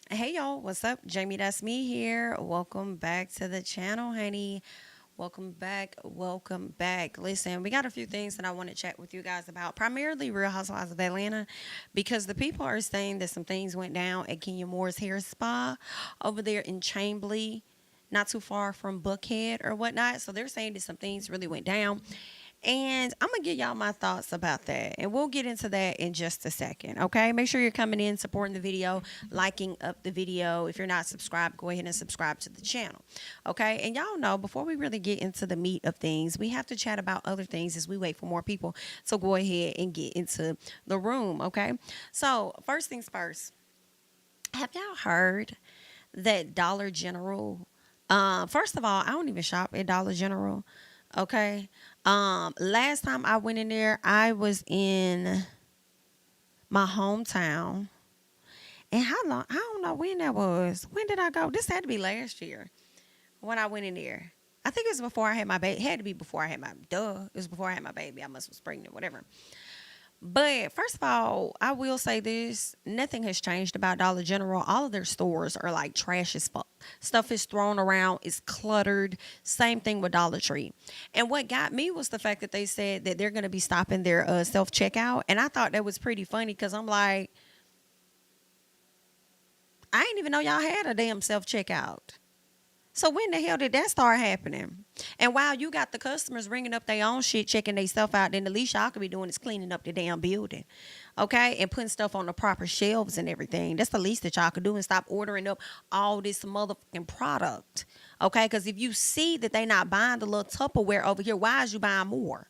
Hey y'all, what's up? JamiThatsMe here. Welcome back to the channel, honey. Welcome back. Welcome back. Listen, we got a few things that I want to chat with you guys about, primarily Real Housewives of Atlanta, because the people are saying that some things went down at Kenya Moore's hair spa over there in Chambly, not too far from Buckhead or whatnot. So they're saying that some things really went down. And I'm going to give y'all my thoughts about that. And we'll get into that in just a second. Okay. Make sure you're coming in, supporting the video, liking up the video. If you're not subscribed, go ahead and subscribe to the channel. Okay. And y'all know, before we really get into the meat of things, we have to chat about other things as we wait for more people to go ahead and get into the room. Okay. So, first things first, have y'all heard that Dollar General, first of all, I don't even shop at Dollar General. Okay. Last time I went in there, I was in my hometown. And how long? I don't know when that was. When did I go? This had to be last year when I went in there. I think it was before I had my baby. It had to be before I had my It was before I had my baby. I must was pregnant, whatever. But first of all, I will say this: nothing has changed about Dollar General. All of their stores are like trash as fuck. Stuff is thrown around, it's cluttered. Same thing with Dollar Tree. And what got me was the fact that they said that they're going to be stopping their self checkout, and I thought that was pretty funny because I'm like, I didn't even know y'all had a damn self checkout. So when the hell did that start happening? And while you got the customers ringing up their own shit, checking their stuff out, then the least y'all could be doing is cleaning up the damn building, okay? And putting stuff on the proper shelves and everything. That's the least that y'all could do, and stop ordering up all this motherfucking product, okay? Because if you see that they not buying the little Tupperware over here, why is you buying more?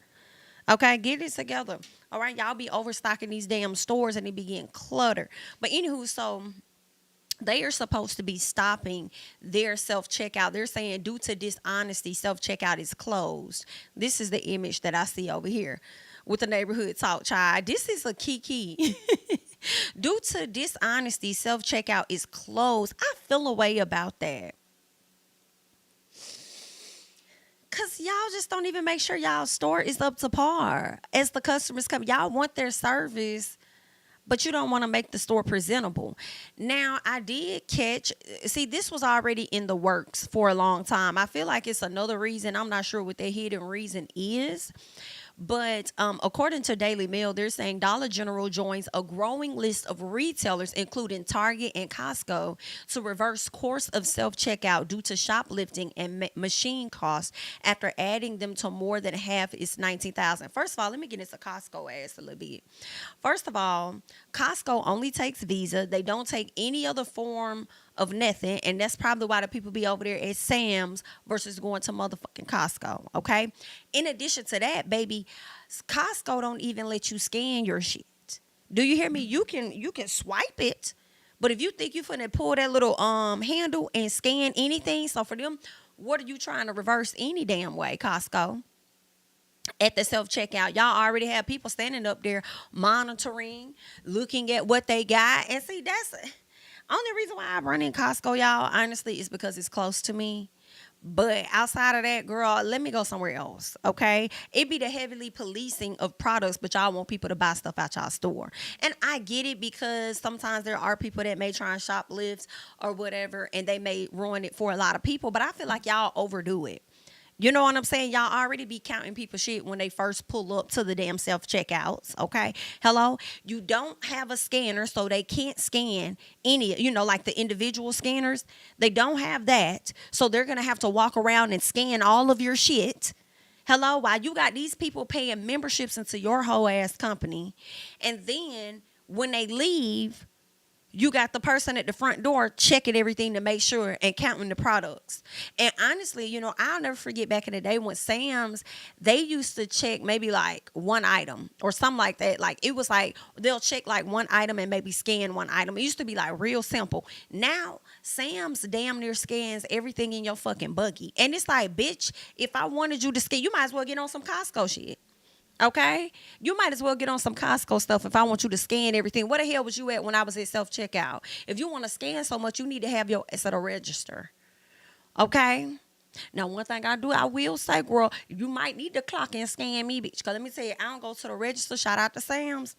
Okay, get it together. All right, y'all be overstocking these damn stores and they be getting cluttered. But anywho, so they are supposed to be stopping their self checkout. They're saying due to dishonesty, self checkout is closed. This is the image that I see over here with the neighborhood talk child. This is a key. Due to dishonesty, self checkout is closed. I feel a way about that. Cause y'all just don't even make sure y'all store is up to par as the customers come. Y'all want their service, but you don't want to make the store presentable. Now, I did catch, see, this was already in the works for a long time. I feel like it's another reason. I'm not sure what the hidden reason is. But according to Daily Mail, they're saying Dollar General joins a growing list of retailers, including Target and Costco, to reverse course of self-checkout due to shoplifting and machine costs after adding them to more than half its 19,000. First of all, let me get into Costco ass a little bit. First of all, Costco only takes Visa. They don't take any other form of nothing, and that's probably why the people be over there at Sam's versus going to motherfucking Costco. Okay. In addition to that, baby, Costco don't even let you scan your shit. Do you hear me? You can swipe it, but if you think you finna pull that little handle and scan anything, so for them, what are you trying to reverse any damn way, Costco? At the self checkout, y'all already have people standing up there monitoring, looking at what they got, and see that's only reason why I run in Costco, y'all, honestly, is because it's close to me. But outside of that, girl, let me go somewhere else, okay? It be the heavily policing of products, but y'all want people to buy stuff out y'all store. And I get it because sometimes there are people that may try and shoplift or whatever, and they may ruin it for a lot of people. But I feel like y'all overdo it. You know what I'm saying? Y'all already be counting people shit when they first pull up to the damn self checkouts. Okay. Hello? You don't have a scanner, so they can't scan any, like the individual scanners. They don't have that. So they're going to have to walk around and scan all of your shit. Hello? While you got these people paying memberships into your whole ass company. And then when they leave, you got the person at the front door checking everything to make sure and counting the products. And honestly, I'll never forget back in the day when Sam's, they used to check maybe like one item or something like that. Like it was like they'll check like one item and maybe scan one item. It used to be like real simple. Now Sam's damn near scans everything in your fucking buggy. And it's like, bitch, if I wanted you to scan, you might as well get on some Costco shit. Okay, you might as well get on some Costco stuff if I want you to scan everything. Where the hell was you at when I was at self checkout? If you want to scan so much, you need to have your ass at a register. Okay. Now, one thing I will say, girl, you might need to clock and scan me, bitch. Because let me tell you, I don't go to the register. Shout out to Sam's.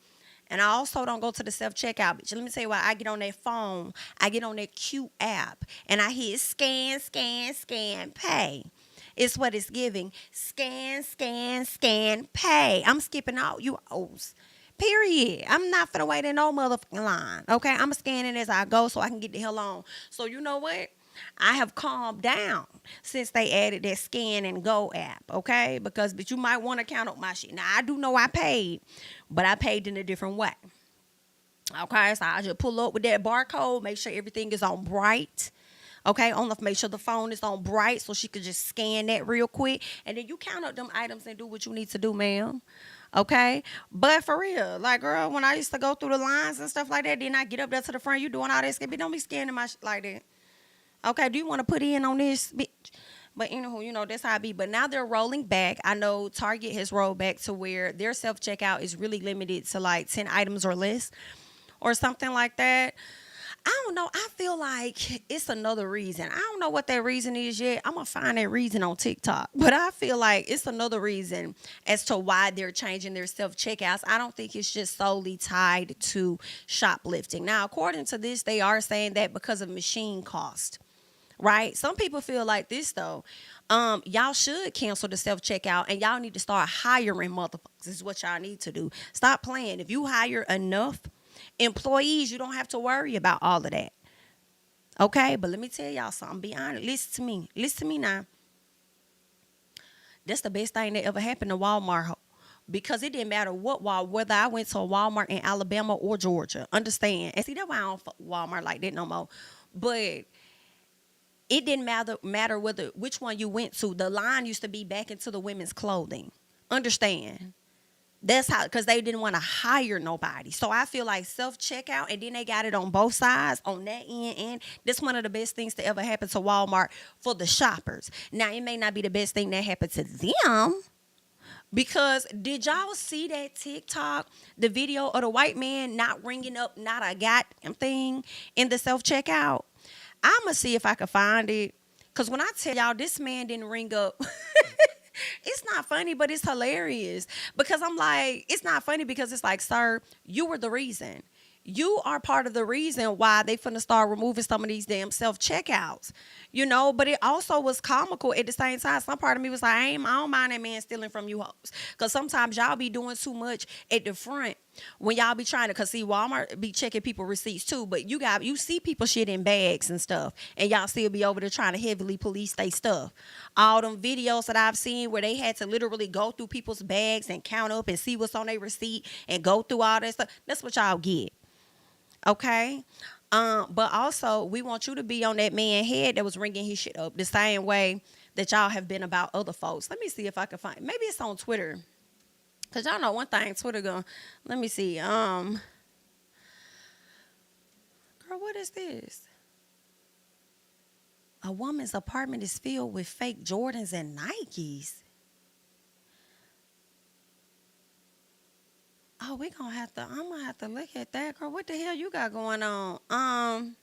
And I also don't go to the self-checkout. But let me tell you why. I get on that phone. I get on that cute app. And I hit scan, scan, scan, pay. It's what it's giving. Scan, scan, scan, pay. I'm skipping all you O's. Period. I'm not finna wait in no motherfucking line. Okay? I'm scanning as I go so I can get the hell on. So you know what? I have calmed down since they added that scan and go app, okay? But you might want to count up my shit. Now, I do know I paid, but I paid in a different way. Okay, so I just pull up with that barcode, make sure everything is on bright. Okay, make sure the phone is on bright so she could just scan that real quick. And then you count up them items and do what you need to do, ma'am. Okay, but for real, like, girl, when I used to go through the lines and stuff like that, then I get up there to the front, you doing all that, don't be scanning my shit like that. Okay, do you want to put in on this, bitch? But anywho, you know, that's how I be. But now they're rolling back. I know Target has rolled back to where their self-checkout is really limited to like 10 items or less or something like that. I don't know. I feel like it's another reason. I don't know what that reason is yet. I'm going to find that reason on TikTok. But I feel like it's another reason as to why they're changing their self-checkouts. I don't think it's just solely tied to shoplifting. Now, according to this, they are saying that because of machine cost. Right? Some people feel like this, though. Y'all should cancel the self-checkout, and y'all need to start hiring motherfuckers. This is what y'all need to do. Stop playing. If you hire enough employees, you don't have to worry about all of that. Okay? But let me tell y'all something. Be honest. Listen to me. Listen to me now. That's the best thing that ever happened to Walmart. Because it didn't matter whether I went to a Walmart in Alabama or Georgia. Understand? And see, that's why I don't fuck Walmart like that no more. But it didn't matter which one you went to. The line used to be back into the women's clothing. Understand? That's how, because they didn't want to hire nobody. So I feel like self-checkout, and then they got it on both sides, on that end, and this one of the best things to ever happen to Walmart for the shoppers. Now, it may not be the best thing that happened to them, because did y'all see that TikTok, the video of the white man not ringing up not a goddamn thing in the self-checkout? I'm going to see if I can find it. Because when I tell y'all, this man didn't ring up. It's not funny, but it's hilarious. Because I'm like, it's not funny because it's like, sir, you were the reason. You are part of the reason why they finna start removing some of these damn self-checkouts. You know, but it also was comical at the same time. Some part of me was like, I don't mind that man stealing from you hoes. Because sometimes y'all be doing too much at the front when y'all be trying to, because see, Walmart be checking people receipts too, but you see people shit in bags and stuff, and y'all still be over there trying to heavily police their stuff. All them videos that I've seen where they had to literally go through people's bags and count up and see what's on their receipt and go through all that stuff, that's what y'all get. Okay? But also, we want you to be on that man's head that was ringing his shit up the same way that y'all have been about other folks. Let me see if I can find, maybe it's on Twitter. Because y'all know one thing, Twitter going, let me see. Girl, what is this? A woman's apartment is filled with fake Jordans and Nikes. Oh, I'm gonna have to look at that, girl. What the hell you got going on?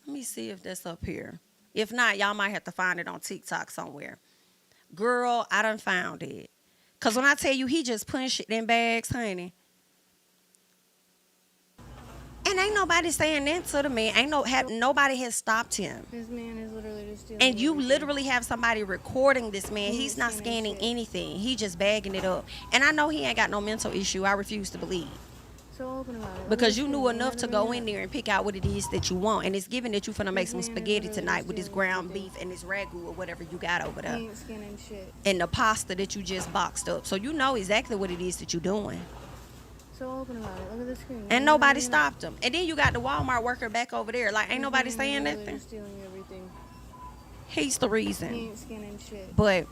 Let me see if that's up here. If not, y'all might have to find it on TikTok somewhere. Girl, I done found it. Cause when I tell you he just punched it in bags, honey. And ain't nobody saying that to the man. Nobody has stopped him. This man is literally just stealing. And you literally have somebody recording this man. He's not scanning anything. He just bagging it up. And I know he ain't got no mental issue. I refuse to believe. So open about it. Because you knew enough to go in there and pick out what it is that you want. And it's given that you finna make some spaghetti tonight with this ground beef and this ragu or whatever you got over there. He ain't scanning shit. And the pasta that you just boxed up. So you know exactly what it is that you're doing. So open about it. Look at the screen. And nobody stopped him. And then you got the Walmart worker back over there. Like, ain't nobody saying nothing. Stealing everything. He's the reason. He ain't scanning shit. But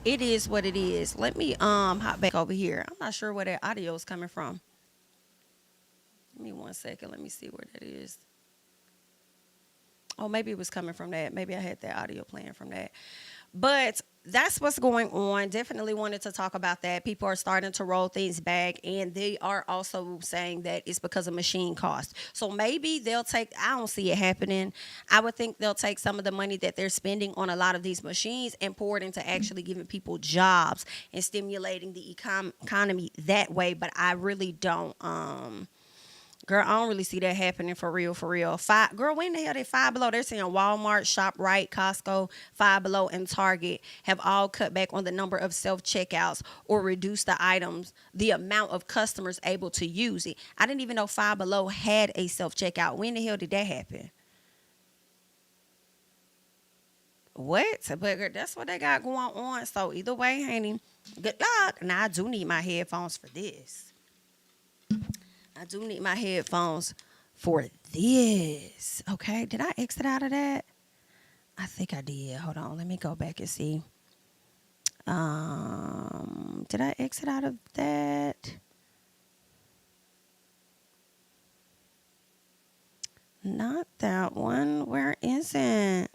it is what it is. Let me hop back over here. I'm not sure where that audio is coming from. Give me 1 second. Let me see where that is. Oh, maybe it was coming from that. Maybe I had that audio playing from that. But that's what's going on. Definitely wanted to talk about that. People are starting to roll things back, and they are also saying that it's because of machine costs. So maybe they'll take, I don't see it happening. I would think they'll take some of the money that they're spending on a lot of these machines and pour it into actually giving people jobs and stimulating the economy that way. But I really don't. Girl, I don't really see that happening for real, for real. Girl, when the hell did Five Below? They're saying Walmart, ShopRite, Costco, Five Below, and Target have all cut back on the number of self-checkouts or reduced the amount of customers able to use it. I didn't even know Five Below had a self-checkout. When the hell did that happen? What? But girl, that's what they got going on. So either way, honey, good luck. Now, I do need my headphones for this. I do need my headphones for this. Okay. Did I exit out of that? I think I did. Hold on. Let me go back and see. Did I exit out of that? Not that one. Where is it?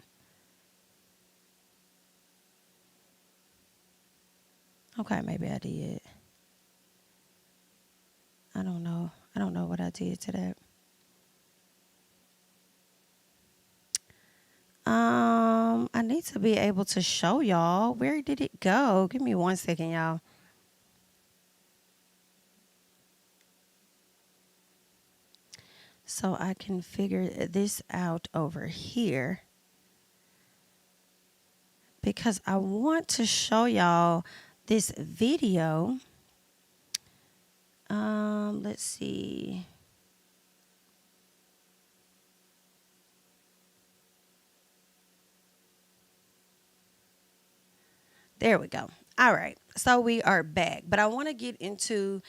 Okay, maybe I did. I don't know. I don't know what I did to that. I need to be able to show y'all. Where did it go? Give me 1 second, y'all. So I can figure this out over here. Because I want to show y'all this video. Let's see. There we go. All right. So we are back, but I want to get into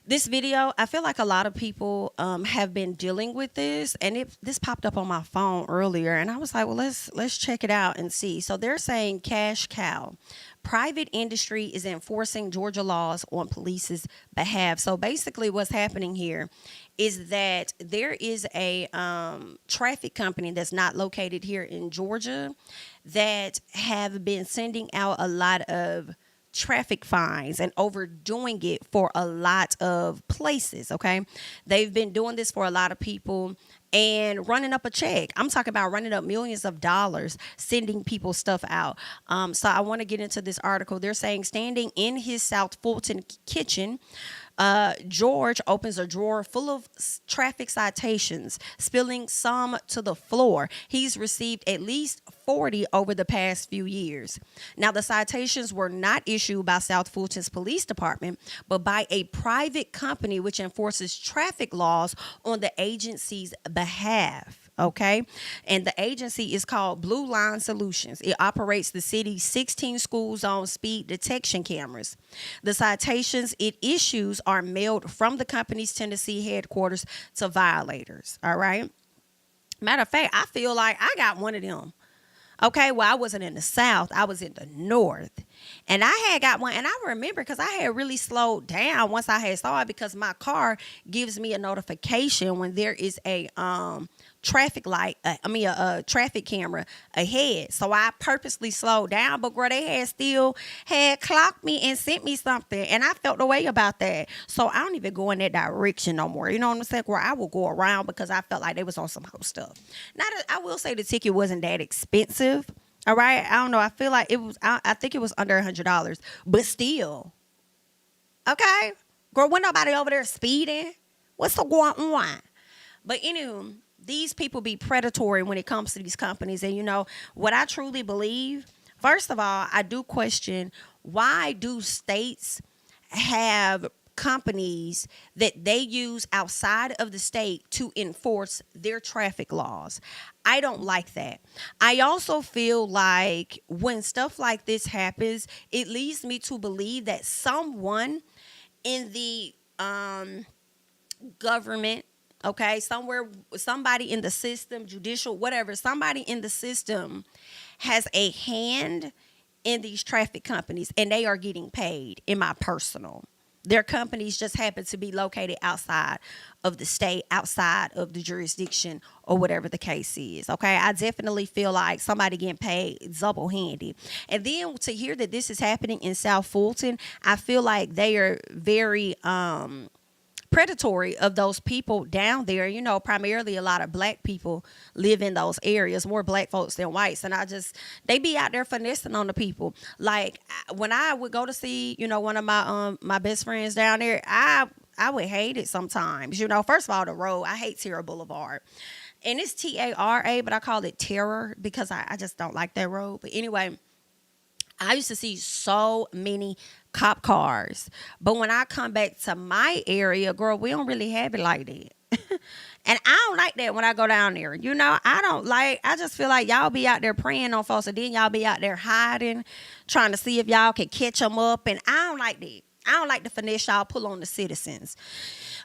this video. I feel like a lot of people have been dealing with this, and this popped up on my phone earlier, and I was like, well, let's check it out and see. So they're saying cash cow. Private industry is enforcing Georgia laws on police's behalf. So basically what's happening here is that there is a traffic company that's not located here in Georgia that have been sending out a lot of traffic fines and overdoing it for a lot of places. Okay, they've been doing this for a lot of people and running up a check. I'm talking about running up millions of dollars, sending people stuff out. So I want to get into this article. They're saying standing in his South Fulton kitchen, George opens a drawer full of traffic citations, spilling some to the floor. He's received at least 40 over the past few years. Now, the citations were not issued by South Fulton's police department, but by a private company which enforces traffic laws on the agency's behalf. Okay. And the agency is called Blue Line Solutions. It operates the city's 16 school zone speed detection cameras. The citations it issues are mailed from the company's Tennessee headquarters to violators. All right. Matter of fact, I feel like I got one of them. Okay, well, I wasn't in the South. I was in the North. And I had got one. And I remember because I had really slowed down once I had saw it, because my car gives me a notification when there is a traffic light, a traffic camera ahead. So I purposely slowed down, but girl, they still had clocked me and sent me something, and I felt the way about that. So I don't even go in that direction no more. You know what I'm saying? Where I will go around because I felt like they was on some whole stuff. Now, I will say the ticket wasn't that expensive. All right, I don't know. I feel like it was. I think it was under $100, but still, okay, girl, when nobody over there speeding, what's so going on? But anyway, these people be predatory when it comes to these companies. And you know what I truly believe? First of all, I do question, why do states have companies that they use outside of the state to enforce their traffic laws? I don't like that. I also feel like when stuff like this happens, it leads me to believe that someone in the government, okay, somebody in the system, judicial, whatever, somebody in the system has a hand in these traffic companies, and they are getting paid, in my personal. Their companies just happen to be located outside of the state, outside of the jurisdiction, or whatever the case is. Okay, I definitely feel like somebody getting paid double handed. And then to hear that this is happening in South Fulton, I feel like they are very predatory of those people down there. You know, primarily a lot of black people live in those areas, more black folks than whites, and they be out there finessing on the people. Like when I would go to see, you know, one of my best friends down there, I would hate it sometimes. You know, first of all, the road, I hate Terra Boulevard. And it's Tara, but I call it Terror because I just don't like that road. But anyway, I used to see so many cop cars. But when I come back to my area, girl, we don't really have it like that. And I don't like that when I go down there. You know, I just feel like y'all be out there preying on folks, and then y'all be out there hiding, trying to see if y'all can catch them up. And I don't like that. I don't like the finesse y'all pull on the citizens,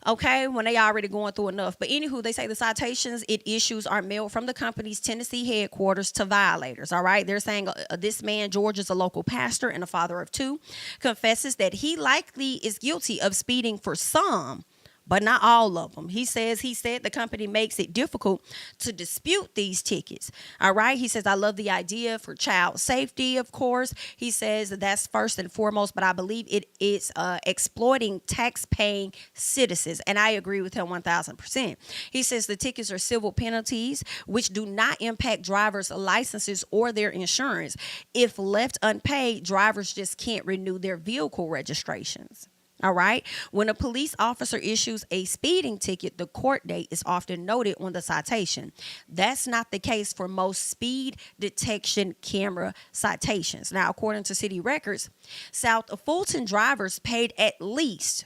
okay, when they already going through enough. But anywho, they say the citations it issues are mailed from the company's Tennessee headquarters to violators, all right? They're saying this man, George, is a local pastor and a father of two, confesses that he likely is guilty of speeding for some, but not all of them. He said the company makes it difficult to dispute these tickets. All right. He says, I love the idea for child safety, of course. He says that's first and foremost, but I believe it is exploiting tax-paying citizens. And I agree with him 1,000%. He says the tickets are civil penalties, which do not impact drivers' licenses or their insurance. If left unpaid, drivers just can't renew their vehicle registrations. All right. When a police officer issues a speeding ticket, the court date is often noted on the citation. That's not the case for most speed detection camera citations. Now, according to city records, South of Fulton drivers paid at least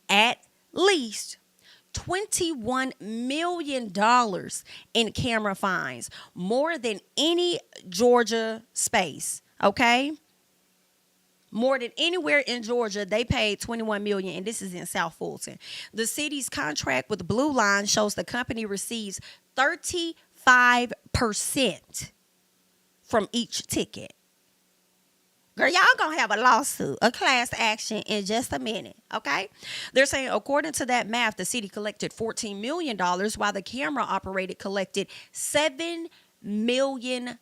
$21 million in camera fines, more than any Georgia space. Okay. More than anywhere in Georgia, they paid $21 million, and this is in South Fulton. The city's contract with Blue Line shows the company receives 35% from each ticket. Girl, y'all gonna have a lawsuit, a class action in just a minute, okay? They're saying, according to that math, the city collected $14 million, while the camera operator collected $7 million.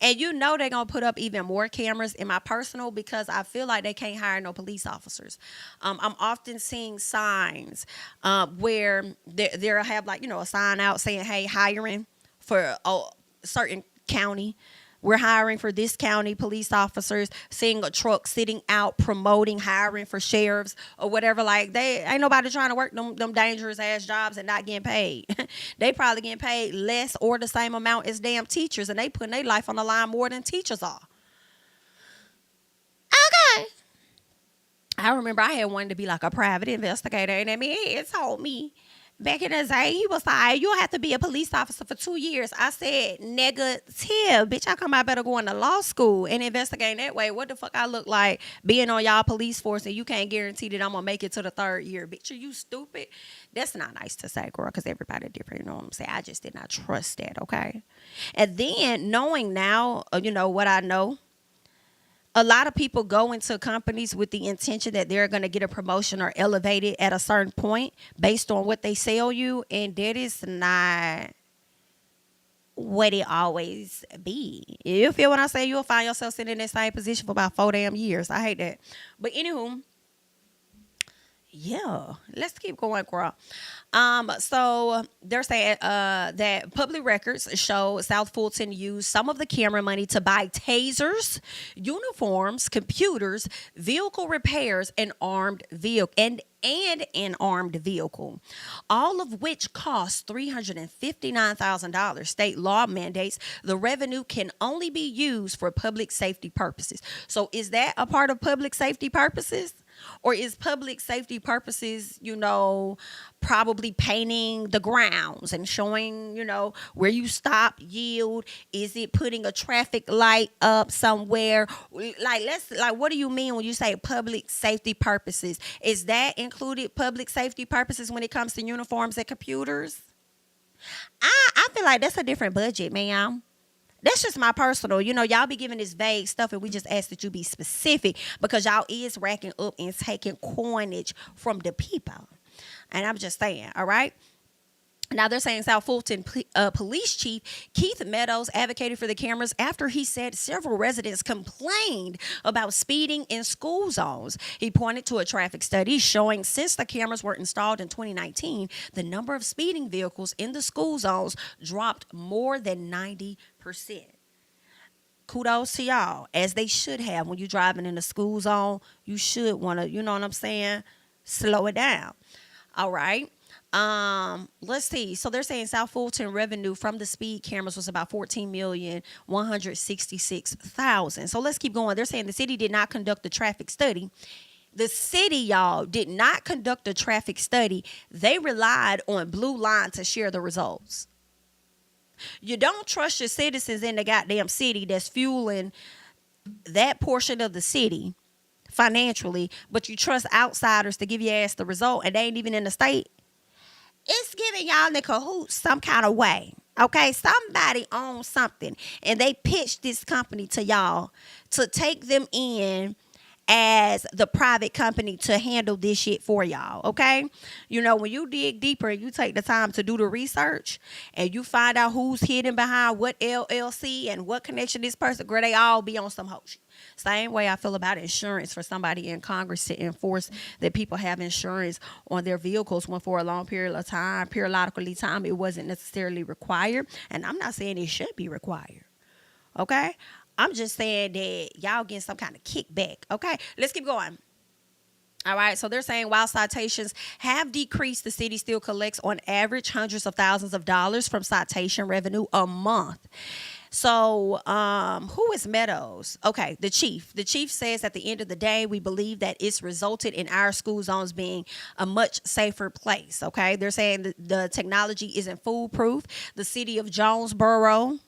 And you know they're going to put up even more cameras in my personal because I feel like they can't hire no police officers. I'm often seeing signs where they'll have like, you know, a sign out saying, hey, hiring for a certain county. We're hiring for this county police officers, seeing a truck sitting out promoting hiring for sheriffs or whatever. Like, they ain't nobody trying to work them dangerous ass jobs and not getting paid. They probably getting paid less or the same amount as damn teachers, and they putting their life on the line more than teachers are. Okay. I remember I had wanted to be like a private investigator, and I mean, it told me back in the day, he was like, you'll have to be a police officer for 2 years. I said, negative. Bitch, I come out better going to law school and investigating that way. What the fuck I look like being on y'all police force and you can't guarantee that I'm going to make it to the 3rd year? Bitch, are you stupid? That's not nice to say, girl, because everybody different. You know what I'm saying? I just did not trust that, okay? And then knowing now, you know, what I know, a lot of people go into companies with the intention that they're going to get a promotion or elevated at a certain point based on what they sell you. And that is not what it always be. You feel what I say? You'll find yourself sitting in that same position for about 4 damn years. I hate that. But anywho, yeah, let's keep going, girl. So they're saying that public records show South Fulton used some of the camera money to buy tasers, uniforms, computers, vehicle repairs, and armed vehicle and an armed vehicle, all of which cost $359,000. State law mandates the revenue can only be used for public safety purposes. So is that a part of public safety purposes? Or is public safety purposes, you know, probably painting the grounds and showing, you know, where you stop, yield? Is it putting a traffic light up somewhere? Like, what do you mean when you say public safety purposes? Is that included public safety purposes when it comes to uniforms and computers? I feel like that's a different budget, ma'am. That's just my personal. Y'all be giving this vague stuff, and we just ask that you be specific because y'all is racking up and taking coinage from the people. And I'm just saying, all right? Now, they're saying South Fulton Police Chief Keith Meadows advocated for the cameras after he said several residents complained about speeding in school zones. He pointed to a traffic study showing since the cameras were installed in 2019, the number of speeding vehicles in the school zones dropped more than 90%. Kudos to y'all, as they should have. When you're driving in a school zone, you should want to, you know what I'm saying, slow it down. All right. Let's see. So they're saying South Fulton revenue from the speed cameras was about $14,166,000. So let's keep going. They're saying the city did not conduct the traffic study. The city, y'all, did not conduct a traffic study. They relied on Blue Line to share the results. You don't trust your citizens in the goddamn city that's fueling that portion of the city financially, but you trust outsiders to give your ass the result, and they ain't even in the state. It's giving y'all in the cahoots some kind of way. Okay, somebody owns something, and they pitched this company to y'all to take them in as the private company to handle this shit for y'all, okay? When you dig deeper and you take the time to do the research and you find out who's hidden behind what LLC and what connection this person, girl, they all be on some hoe shit. Same way I feel about insurance for somebody in Congress to enforce that people have insurance on their vehicles when for a long periodically time, it wasn't necessarily required. And I'm not saying it should be required, okay? I'm just saying that y'all getting some kind of kickback. Okay, let's keep going. All right, so they're saying while citations have decreased, the city still collects on average hundreds of thousands of dollars from citation revenue a month. So who is Meadows? Okay, the chief. The chief says at the end of the day, we believe that it's resulted in our school zones being a much safer place. Okay, they're saying that the technology isn't foolproof. The city of Jonesboro,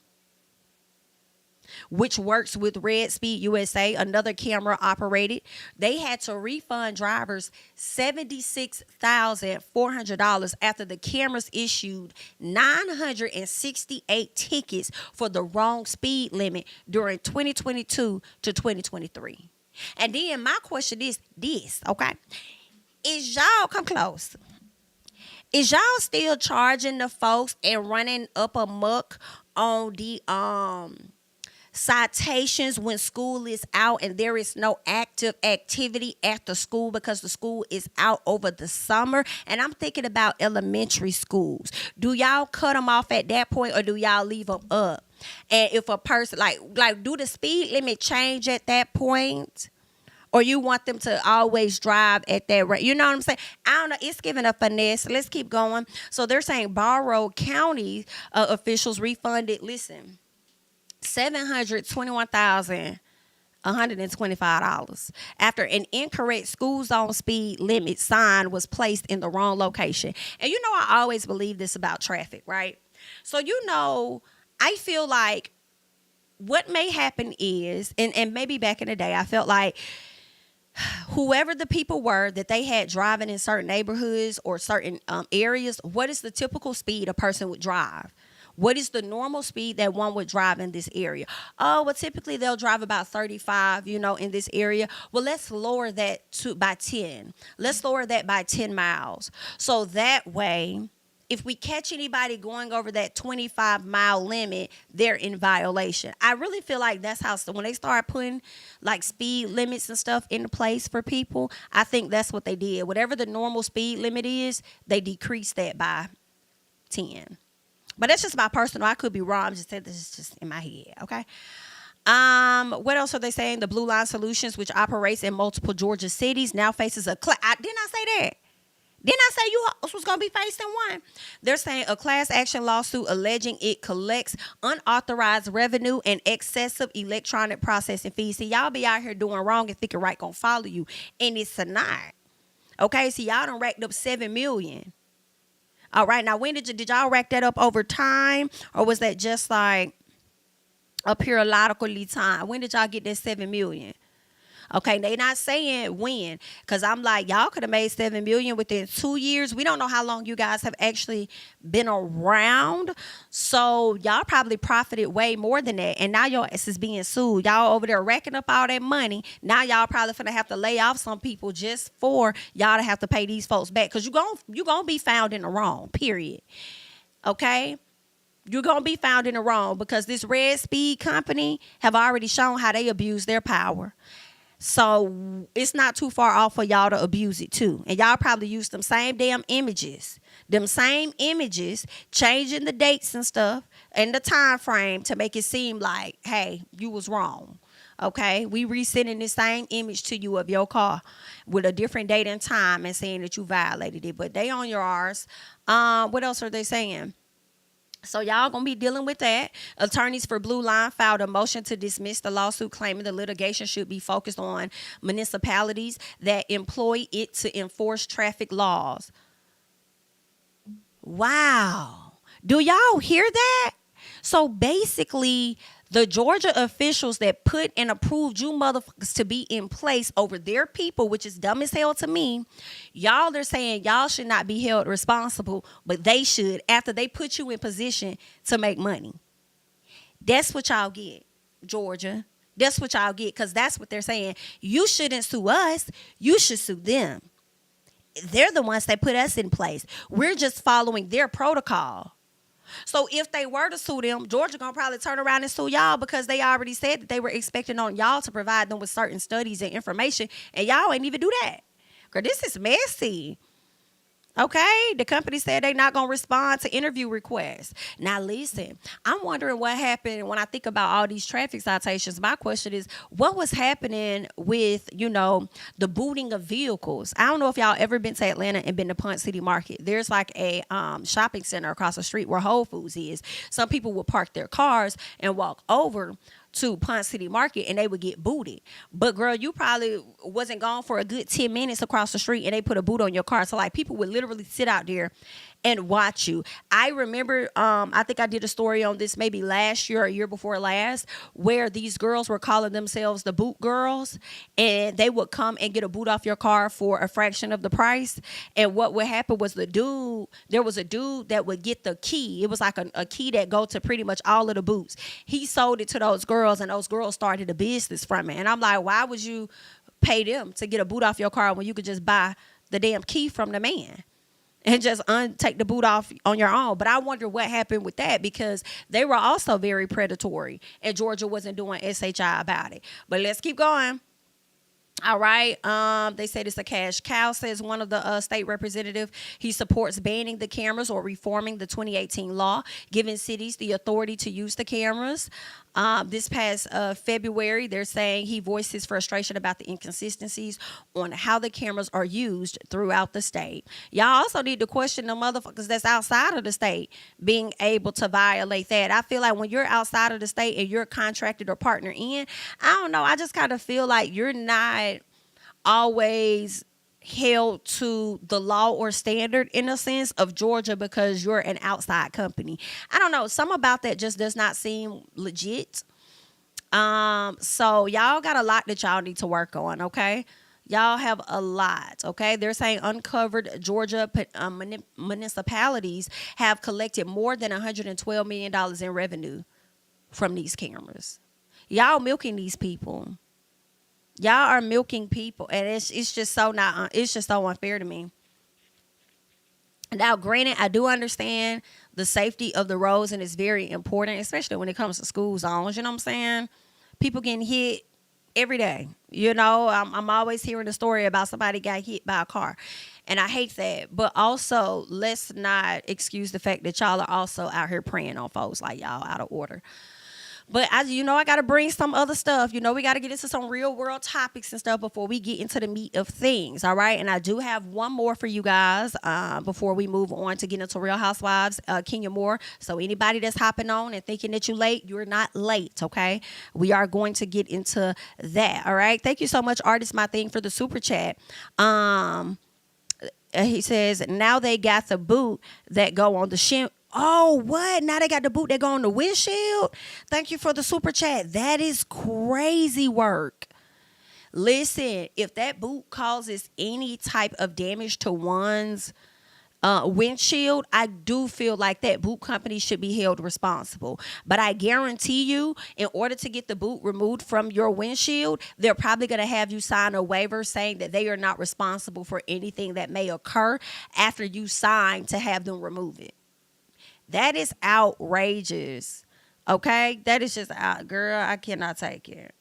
which works with Red Speed USA, another camera operated, they had to refund drivers $76,400 after the cameras issued 968 tickets for the wrong speed limit during 2022 to 2023. And then my question is this, okay? Is y'all, come close, is y'all still charging the folks and running up amok on the citations when school is out and there is no active activity at the school because the school is out over the summer? And I'm thinking about elementary schools. Do y'all cut them off at that point, or do y'all leave them up? And if a person like do the speed limit change at that point? Or you want them to always drive at that rate? You know what I'm saying? I don't know. It's giving a finesse. Let's keep going. So they're saying Barrow County officials refunded, listen, $721,125 after an incorrect school zone speed limit sign was placed in the wrong location. And I always believe this about traffic, right? So I feel like what may happen is, and maybe back in the day, I felt like whoever the people were that they had driving in certain neighborhoods or certain areas, what is the typical speed a person would drive? What is the normal speed that one would drive in this area? Oh, well, typically they'll drive about 35, in this area. Well, let's lower that by 10. Let's lower that by 10 miles. So that way, if we catch anybody going over that 25-mile limit, they're in violation. I really feel like that's how, when they start putting like speed limits and stuff into place for people, I think that's what they did. Whatever the normal speed limit is, they decreased that by 10. But that's just my personal. I could be wrong. I'm just saying this is just in my head, okay? What else are they saying? The Blue Line Solutions, which operates in multiple Georgia cities, now faces a didn't I say that? Didn't I say you was going to be facing one? They're saying a class action lawsuit alleging it collects unauthorized revenue and excessive electronic processing fees. See, y'all be out here doing wrong and thinking right gonna follow you, and it's not. Okay, see, y'all done racked up $7 million. All right, now when did y'all rack that up over time, or was that just like a periodically time? When did y'all get that $7 million? Okay, they not saying when, because I'm like, y'all could have made $7 million within 2 years. We don't know how long you guys have actually been around, so y'all probably profited way more than that. And now your ass is being sued. Y'all over there racking up all that money. Now y'all probably finna have to lay off some people just for y'all to have to pay these folks back, because you gonna be found in the wrong. Period. Okay. You're going to be found in the wrong, because this Red Speed company have already shown how they abuse their power. So it's not too far off for y'all to abuse it too. And y'all probably use them same damn images, changing the dates and stuff and the time frame to make it seem like, hey, you was wrong. Okay, we resending the same image to you of your car with a different date and time and saying that you violated it. But they on your arse. What else are they saying? So y'all gonna be dealing with that. Attorneys for Blue Line filed a motion to dismiss the lawsuit, claiming the litigation should be focused on municipalities that employ it to enforce traffic laws. Wow. Do y'all hear that? So basically, the Georgia officials that put and approved you motherfuckers to be in place over their people, which is dumb as hell to me, y'all, they're saying y'all should not be held responsible, but they should, after they put you in position to make money. That's what y'all get, Georgia. That's what y'all get, because that's what they're saying. You shouldn't sue us. You should sue them. They're the ones that put us in place. We're just following their protocol. So if they were to sue them, Georgia gonna probably turn around and sue y'all, because they already said that they were expecting on y'all to provide them with certain studies and information, and y'all ain't even do that. Girl, this is messy. Okay, the company said they're not gonna respond to interview requests. Now listen, I'm wondering what happened when I think about all these traffic citations. My question is, what was happening with, the booting of vehicles? I don't know if y'all ever been to Atlanta and been to Punt City Market. There's like a shopping center across the street where Whole Foods is. Some people would park their cars and walk over to Punt City Market and they would get booted. But girl, you probably wasn't gone for a good 10 minutes across the street and they put a boot on your car. So like people would literally sit out there and watch you. I remember, I think I did a story on this maybe last year or year before last, where these girls were calling themselves the boot girls, and they would come and get a boot off your car for a fraction of the price. And what would happen was there was a dude that would get the key. It was like a key that go to pretty much all of the boots. He sold it to those girls, and those girls started a business from it. And I'm like, why would you pay them to get a boot off your car when you could just buy the damn key from the man and just take the boot off on your own? But I wonder what happened with that, because they were also very predatory and Georgia wasn't doing SHI about it. But let's keep going. All right. They said it's a cash cow, says one of the state representative. He supports banning the cameras or reforming the 2018 law, giving cities the authority to use the cameras. This past February, they're saying he voiced his frustration about the inconsistencies on how the cameras are used throughout the state. Y'all also need to question the motherfuckers that's outside of the state being able to violate that. I feel like when you're outside of the state and you're contracted or partner in, I don't know, I just kind of feel like you're not always held to the law or standard in a sense of Georgia because you're an outside company. I don't know, some about that just does not seem legit. So y'all got a lot that y'all need to work on, okay? Y'all have a lot, okay? They're saying uncovered Georgia municipalities have collected more than $112 million in revenue from these cameras. Y'all milking these people. Y'all are milking people, and it's just so unfair to me. Now, granted, I do understand the safety of the roads, and it's very important, especially when it comes to school zones. You know what I'm saying? People getting hit every day. I'm always hearing a story about somebody got hit by a car, and I hate that. But also, let's not excuse the fact that y'all are also out here preying on folks like y'all out of order. But I got to bring some other stuff. We got to get into some real world topics and stuff before we get into the meat of things. All right. And I do have one more for you guys before we move on to get into Real Housewives, Kenya Moore. So anybody that's hopping on and thinking that you're late, you're not late. OK, we are going to get into that. All right. Thank you so much, Artist My Thing, for the super chat. He says now they got the boot that go on the shim. Oh, what? Now they got the boot that go on the windshield? Thank you for the super chat. That is crazy work. Listen, if that boot causes any type of damage to one's windshield, I do feel like that boot company should be held responsible. But I guarantee you, in order to get the boot removed from your windshield, they're probably going to have you sign a waiver saying that they are not responsible for anything that may occur after you sign to have them remove it. That is outrageous. Okay? That is just out. Girl, I cannot take it.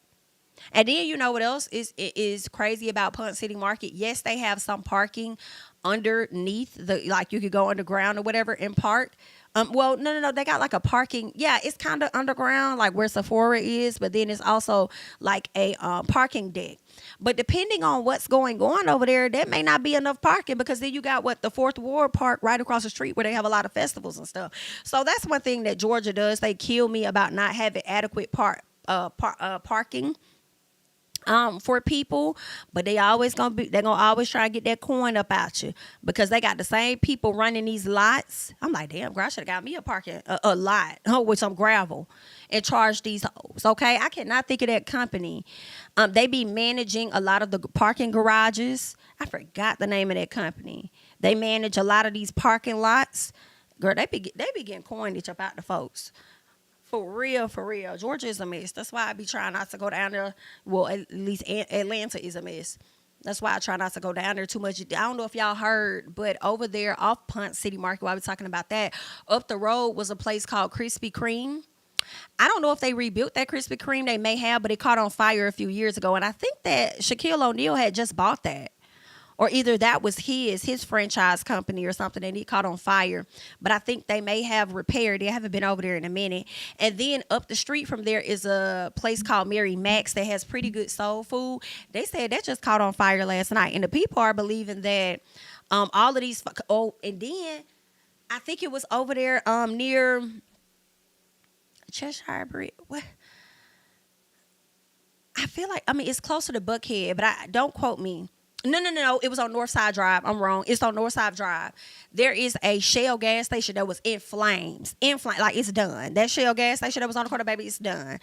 And then you know what else is crazy about Punt City Market? Yes, they have some parking underneath like you could go underground or whatever and park. Well, no. They got like a parking. Yeah, it's kind of underground, like where Sephora is, but then it's also like a parking deck. But depending on what's going on over there, that may not be enough parking because then you got the Fourth Ward Park right across the street where they have a lot of festivals and stuff. So that's one thing that Georgia does. They kill me about not having adequate parking for people, but they're gonna always try to get that coin up at you because they got the same people running these lots. I'm like, damn, girl, I should have got me a lot with some gravel and charged these hoes. Okay, I cannot think of that company. They be managing a lot of the parking garages. I forgot the name of that company. They manage a lot of these parking lots. Girl, they be getting coinage up out the folks. For real. Georgia is a mess. That's why I be trying not to go down there. Well, at least Atlanta is a mess. That's why I try not to go down there too much. I don't know if y'all heard, but over there off Punt City Market, while we talking about that, up the road was a place called Krispy Kreme. I don't know if they rebuilt that Krispy Kreme. They may have, but it caught on fire a few years ago. And I think that Shaquille O'Neal had just bought that. Or either that was his franchise company or something, and it caught on fire. But I think they may have repaired it. I haven't been over there in a minute. And then up the street from there is a place called Mary Mac's that has pretty good soul food. They said that just caught on fire last night. And the people are believing that all of these... Oh, and then I think it was over there near Cheshire Bridge. What? I feel like... it's closer to Buckhead, but don't quote me. No. It was on Northside Drive. I'm wrong. It's on Northside Drive. There is a Shell gas station that was in flames. Like it's done. That Shell gas station that was on the corner, baby, it's done.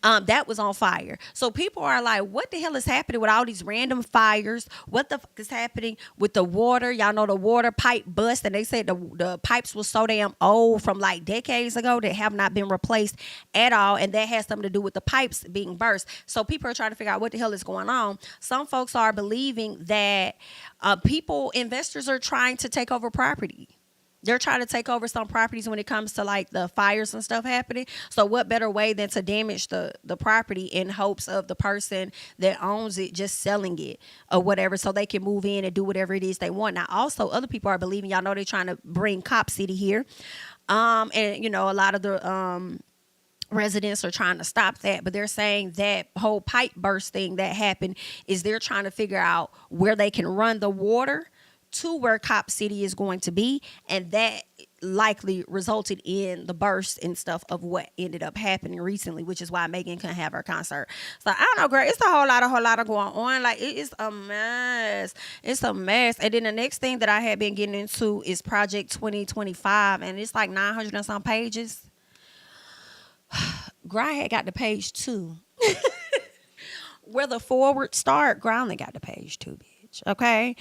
That was on fire. So people are like, what the hell is happening with all these random fires? What the fuck is happening with the water? Y'all know the water pipe bust, and they said the pipes was so damn old from like decades ago that have not been replaced at all, and that has something to do with the pipes being burst. So people are trying to figure out what the hell is going on. Some folks are believing that investors are trying to take over property. They're trying to take over some properties when it comes to like the fires and stuff happening. So what better way than to damage the property in hopes of the person that owns it just selling it or whatever so they can move in and do whatever it is they want. Now, also, other people are believing, y'all know they're trying to bring Cop City here. And, a lot of the residents are trying to stop that, but they're saying that whole pipe burst thing that happened is they're trying to figure out where they can run the water to where Cop City is going to be, and that likely resulted in the burst and stuff of what ended up happening recently, which is why Megan couldn't have her concert. So I don't know, girl, it's a whole lot of going on. Like, it is a mess. It's a mess. And then the next thing that I had been getting into is Project 2025, and it's like 900 and some pages. Girl, I had got to page 2. Where the forward start, girl, I only got to page 2, bitch. Okay?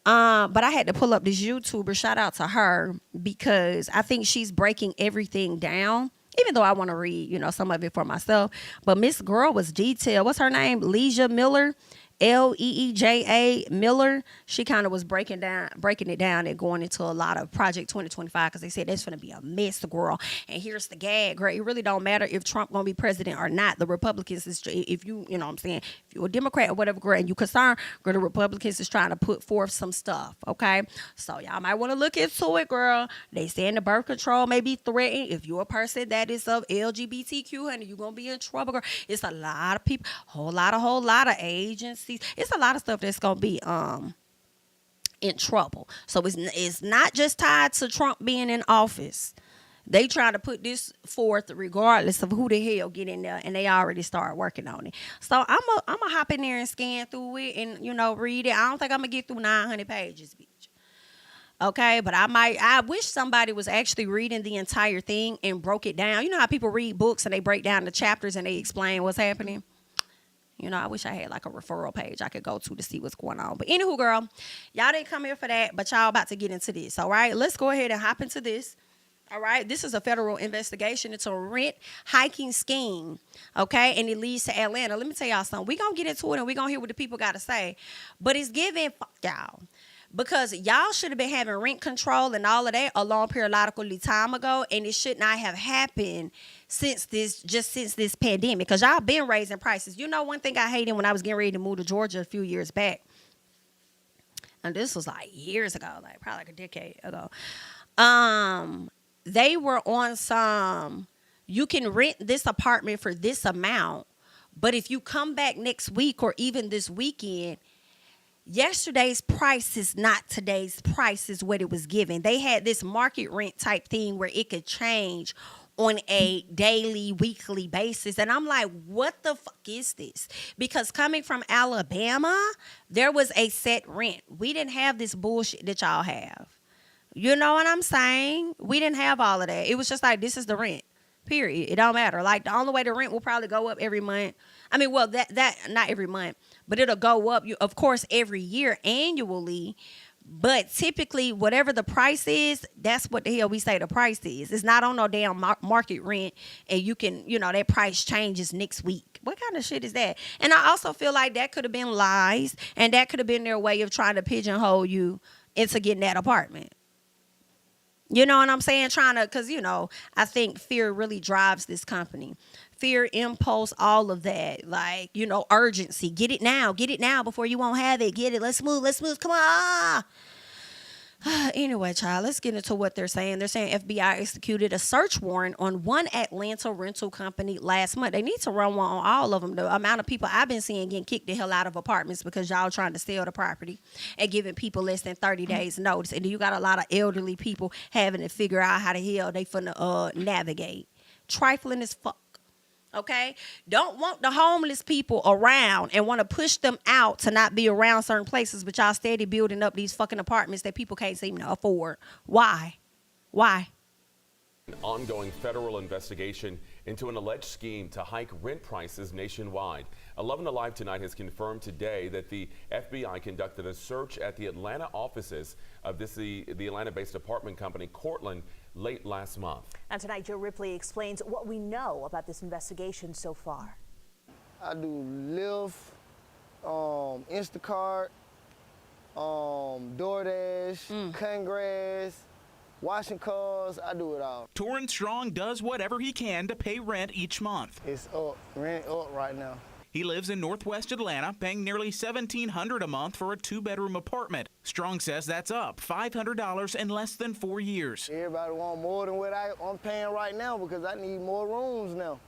But I had to pull up this YouTuber, shout out to her, because I think she's breaking everything down. Even though I want to read, some of it for myself. But Miss Girl was detailed. What's her name? Leisha Miller. Leeja Miller. She kind of was breaking it down and going into a lot of Project 2025 because they said that's going to be a mess, girl. And here's the gag, girl. It really don't matter if Trump going to be president or not. The Republicans is, if you know what I'm saying, if you're a Democrat or whatever, girl, and you concerned, girl, the Republicans is trying to put forth some stuff, okay? So y'all might want to look into it, girl. They saying the birth control may be threatened. If you're a person that is of LGBTQ, honey, you're going to be in trouble, girl. It's a lot of people, whole lot of agencies. It's a lot of stuff that's gonna be in trouble. So it's not just tied to Trump being in office. They trying to put this forth regardless of who the hell get in there, and they already started working on it. So I'm a hop in there and scan through it and read it. I don't think I'm gonna get through 900 pages, bitch. Okay, but I wish somebody was actually reading the entire thing and broke it down. You know how people read books and they break down the chapters and they explain what's happening? You know, I wish I had like a referral page I could go to see what's going on. But anywho, girl, y'all didn't come here for that, but y'all about to get into this. All right, let's go ahead and hop into this. All right, this is a federal investigation. It's a rent hiking scheme, okay? And it leads to Atlanta. Let me tell y'all something. We're going to get into it and we're going to hear what the people got to say. But it's giving, fuck y'all. Because y'all should have been having rent control and all of that a long periodically time ago. And it should not have happened since this pandemic. Because y'all been raising prices. You know, one thing I hated when I was getting ready to move to Georgia a few years back. And this was like years ago, like probably like a decade ago. They were on some, you can rent this apartment for this amount, but if you come back next week or even this weekend, yesterday's price is not today's price is what it was given. They had this market rent type thing where it could change on a daily, weekly basis. And I'm like, what the fuck is this? Because coming from Alabama, there was a set rent. We didn't have this bullshit that y'all have. You know what I'm saying? We didn't have all of that. It was just like, this is the rent, period. It don't matter. Like, the only way the rent will probably go up every month. I mean, well, that not every month, but it'll go up, of course, every year annually. But typically, whatever the price is, that's what the hell we say the price is. It's not on no damn market rent, and you can, you know, that price changes next week. What kind of shit is that? And I also feel like that could have been lies, and that could have been their way of trying to pigeonhole you into getting that apartment. You know what I'm saying? Because, you know, I think fear really drives this company. Fear, impulse, all of that. Like, you know, urgency. Get it now before you won't have it. Get it. Let's move. Come on. Anyway, child, let's get into what they're saying. They're saying FBI executed a search warrant on one Atlanta rental company last month. They need to run one on all of them. The amount of people I've been seeing getting kicked the hell out of apartments because y'all trying to sell the property and giving people less than 30 days notice. And then you got a lot of elderly people having to figure out how the hell they finna navigate. Trifling as fuck. Okay, don't want the homeless people around and want to push them out to not be around certain places, but y'all steady building up these fucking apartments that people can't seem to afford. Why? An ongoing federal investigation into an alleged scheme to hike rent prices nationwide. 11 Alive Tonight has confirmed today that the FBI conducted a search at the Atlanta offices of the Atlanta-based apartment company Cortland late last month. And tonight, Joe Ripley explains what we know about this investigation so far. I do Lyft, Instacart, DoorDash, cutting grass, washing cars. I do it all. Torrance Strong does whatever he can to pay rent each month. It's up, rent up right now. He lives in Northwest Atlanta, paying nearly $1,700 a month for a 2-bedroom apartment. Strong says that's up $500 in less than 4 years. Everybody want more than what I'm paying right now because I need more rooms now.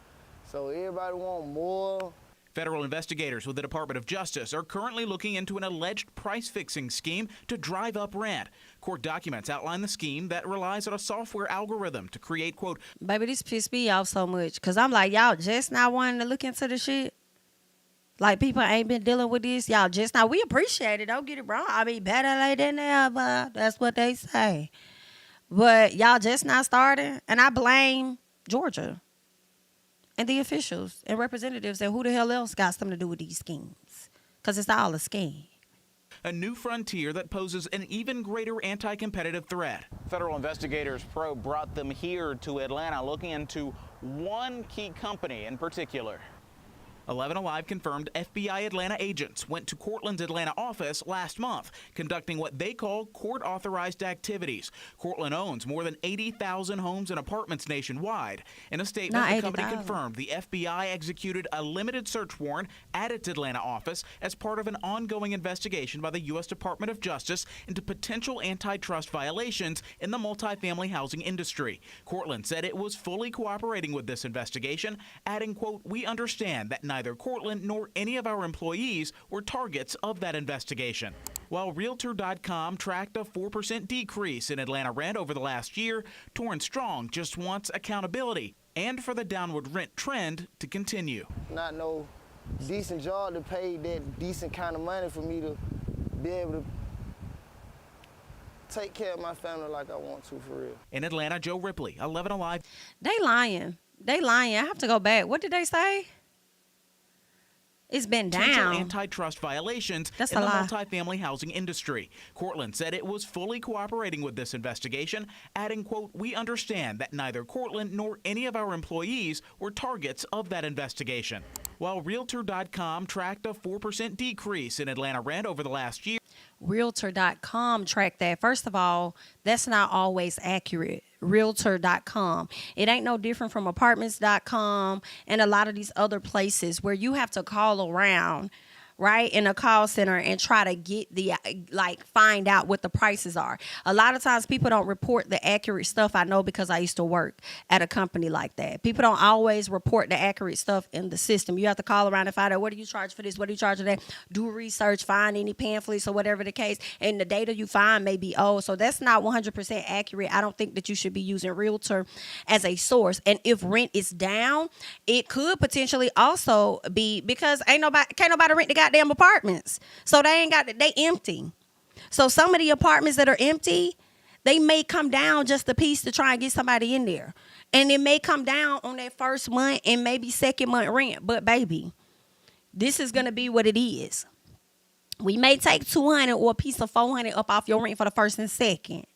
So everybody want more. Federal investigators with the Department of Justice are currently looking into an alleged price-fixing scheme to drive up rent. Court documents outline the scheme that relies on a software algorithm to create, quote, Baby, this pissed me off so much because I'm like, y'all just not wanting to look into the shit. Like, people ain't been dealing with this. Y'all just now. We appreciate it. Don't get it wrong. I mean, better late than never. That's what they say. But y'all just not starting. And I blame Georgia and the officials and representatives and who the hell else got something to do with these schemes. Because it's all a scheme. a new frontier that poses an even greater anti-competitive threat. Federal investigators probe brought them here to Atlanta, looking into one key company in particular. 11 Alive confirmed FBI Atlanta agents went to Cortland's Atlanta office last month, conducting what they call court-authorized activities. Cortland owns more than 80,000 homes and apartments nationwide. In a statement, the company confirmed the FBI executed a limited search warrant at its Atlanta office as part of an ongoing investigation by the U.S. Department of Justice into potential antitrust violations in the multifamily housing industry. Cortland said it was fully cooperating with this investigation, adding, quote, "We understand that neither Cortland nor any of our employees were targets of that investigation." While Realtor.com tracked a 4% decrease in Atlanta rent over the last year, Torrance Strong just wants accountability and for the downward rent trend to continue. Not no decent job to pay that decent kind of money for me to be able to take care of my family like I want to, for real. In Atlanta, Joe Ripley, 11 Alive. They lying. I have to go back. What did they say? It's been potential down. antitrust violations That's in a the lie. multifamily housing industry. Cortland said it was fully cooperating with this investigation, adding, quote, "We understand that neither Cortland nor any of our employees were targets of that investigation." While Realtor.com tracked a 4% decrease in Atlanta rent over the last year. Realtor.com tracked that. First of all, that's not always accurate. Realtor.com. It ain't no different from apartments.com and a lot of these other places where you have to call around, right, in a call center and try to get find out what the prices are. A lot of times people don't report the accurate stuff. I know because I used to work at a company like that. People don't always report the accurate stuff in the system. You have to call around and find out, what do you charge for this? What do you charge for that? Do research, find any pamphlets or whatever the case. And the data you find may be old. So that's not 100% accurate. I don't think that you should be using Realtor as a source. And if rent is down, it could potentially also be because can't nobody rent the goddamn apartments. So they empty. So some of the apartments that are empty, they may come down just a piece to try and get somebody in there. And it may come down on that first month and maybe second month rent. But baby, this is going to be what it is. We may take $200 or a piece of $400 up off your rent for the first and second.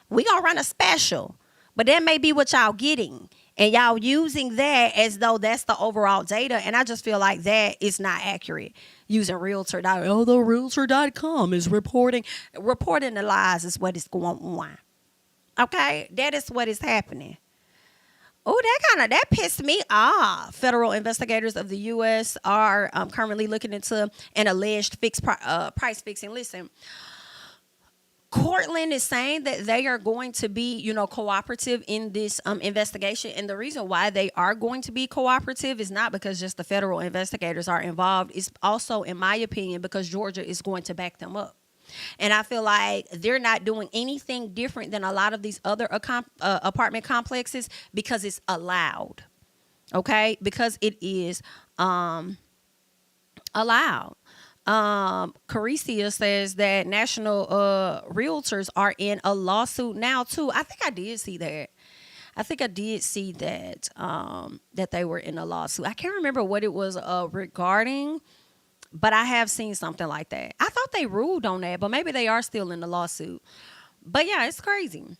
We going to run a special. But that may be what y'all getting. And y'all using that as though that's the overall data. And I just feel like that is not accurate. Using Realtor.com. Although Realtor.com is reporting the lies is what is going on. Okay? That is what is happening. Oh, that pissed me off. Federal investigators of the U.S. are currently looking into an alleged price fixing. Listen, Cortland is saying that they are going to be, cooperative in this investigation. And the reason why they are going to be cooperative is not because just the federal investigators are involved. It's also, in my opinion, because Georgia is going to back them up. And I feel like they're not doing anything different than a lot of these other apartment complexes because it's allowed. Okay? Because it is allowed. Caricia says that national realtors are in a lawsuit now too. I think I did see that. That they were in a lawsuit. I can't remember what it was regarding, but I have seen something like that. I thought they ruled on that, but maybe they are still in the lawsuit. But yeah, it's crazy.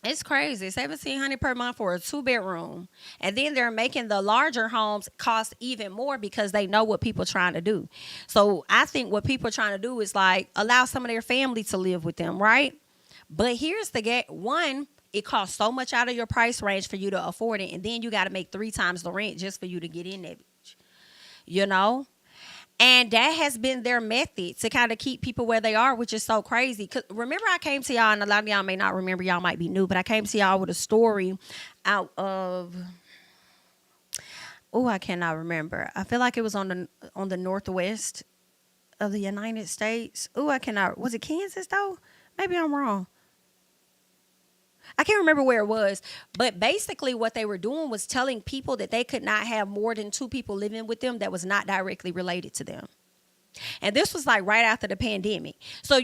It's crazy. $1,700 per month for a 2-bedroom. And then they're making the larger homes cost even more because they know what people are trying to do. So I think what people are trying to do is allow some of their family to live with them, right? But here's the get. One, it costs so much out of your price range for you to afford it. And then you got to make 3 times the rent just for you to get in that bitch. And that has been their method to kind of keep people where they are, which is so crazy. Cause remember, I came to y'all, and a lot of y'all may not remember, y'all might be new, but I came to y'all with a story out of, I cannot remember. I feel like it was on the northwest of the United States. Was it Kansas though? Maybe I'm wrong. I can't remember where it was, but basically what they were doing was telling people that they could not have more than 2 people living with them that was not directly related to them. And this was right after the pandemic. So,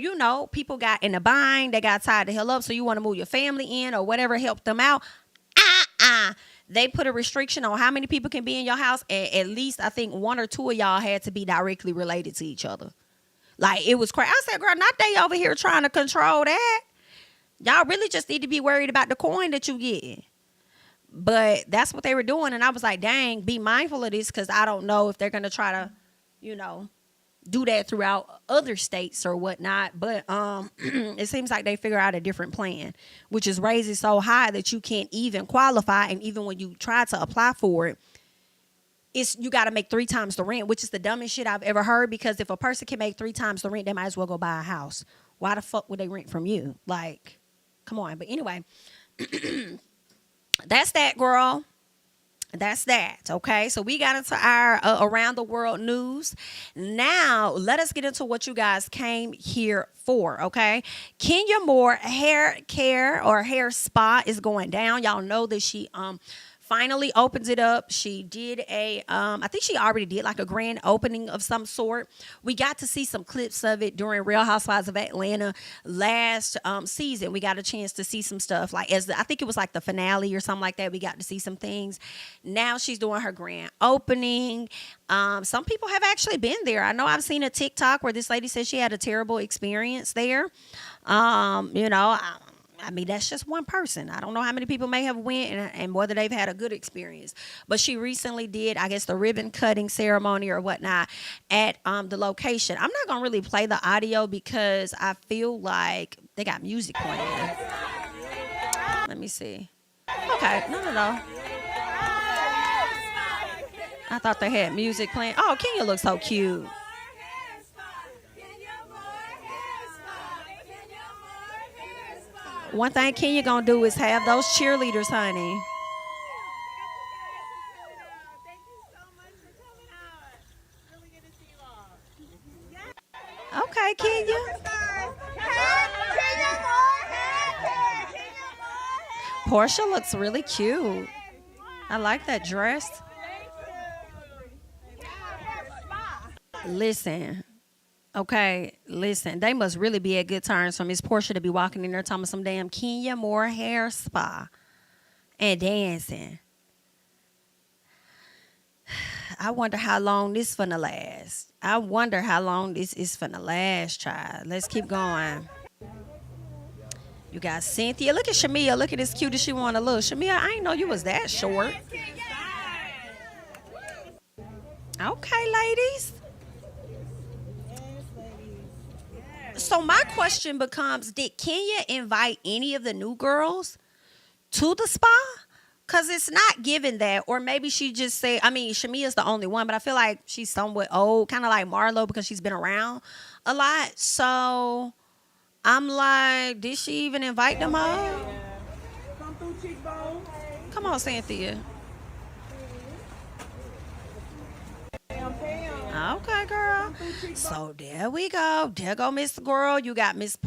people got in a bind. They got tired the hell up. So you want to move your family in or whatever, help them out. They put a restriction on how many people can be in your house. And at least I think 1 or 2 of y'all had to be directly related to each other. It was crazy. I said, girl, not they over here trying to control that. Y'all really just need to be worried about the coin that you get. But that's what they were doing. And I was like, dang, be mindful of this because I don't know if they're going to try to, do that throughout other states or whatnot. But it seems like they figure out a different plan, which is raise it so high that you can't even qualify. And even when you try to apply for it, you got to make 3 times the rent, which is the dumbest shit I've ever heard. Because if a person can make 3 times the rent, they might as well go buy a house. Why the fuck would they rent from you? Come on. But anyway, that's that, girl. That's that. Okay. So we got into our around the world news. Now let us get into what you guys came here for. Okay. Kenya Moore hair care or hair spa is going down. Y'all know that she finally opens it up. She did I think she already did like a grand opening of some sort. We got to see some clips of it during Real Housewives of Atlanta last season. We got a chance to see some stuff like I think it was like the finale or something like that. We got to see some things. Now she's doing her grand opening. Some people have actually been there. I know I've seen a TikTok where this lady said she had a terrible experience there. I mean, that's just one person. I don't know how many people may have went and whether they've had a good experience. But she recently did, I guess, the ribbon cutting ceremony or whatnot at the location. I'm not going to really play the audio because I feel like they got music playing. Let me see. Okay, no. I thought they had music playing. Oh, Kenya looks so cute. One thing Kenya gonna do is have those cheerleaders, honey. Okay, Kenya. Porsha looks really cute. I like that dress. Listen. Okay, listen, they must really be at good terms for Miss Porsha to be walking in there talking about some damn Kenya Moore hair spa and dancing. I wonder how long this finna last. I wonder how long this is finna last, child. Let's keep going. You got Cynthia. Look at Shamia. Look at as cute as she wanna look. Shamia, I ain't know you was that short. Okay, ladies. So my question becomes, did Kenya invite any of the new girls to the spa? Because it's not given that. Or maybe she just said, I mean, Shamia's the only one, but I feel like she's somewhat old, kind of like Marlo because she's been around a lot. So I'm like, did she even invite them all? Come on, Cynthia. Okay, girl. So there we go. There go Miss Girl. You got Miss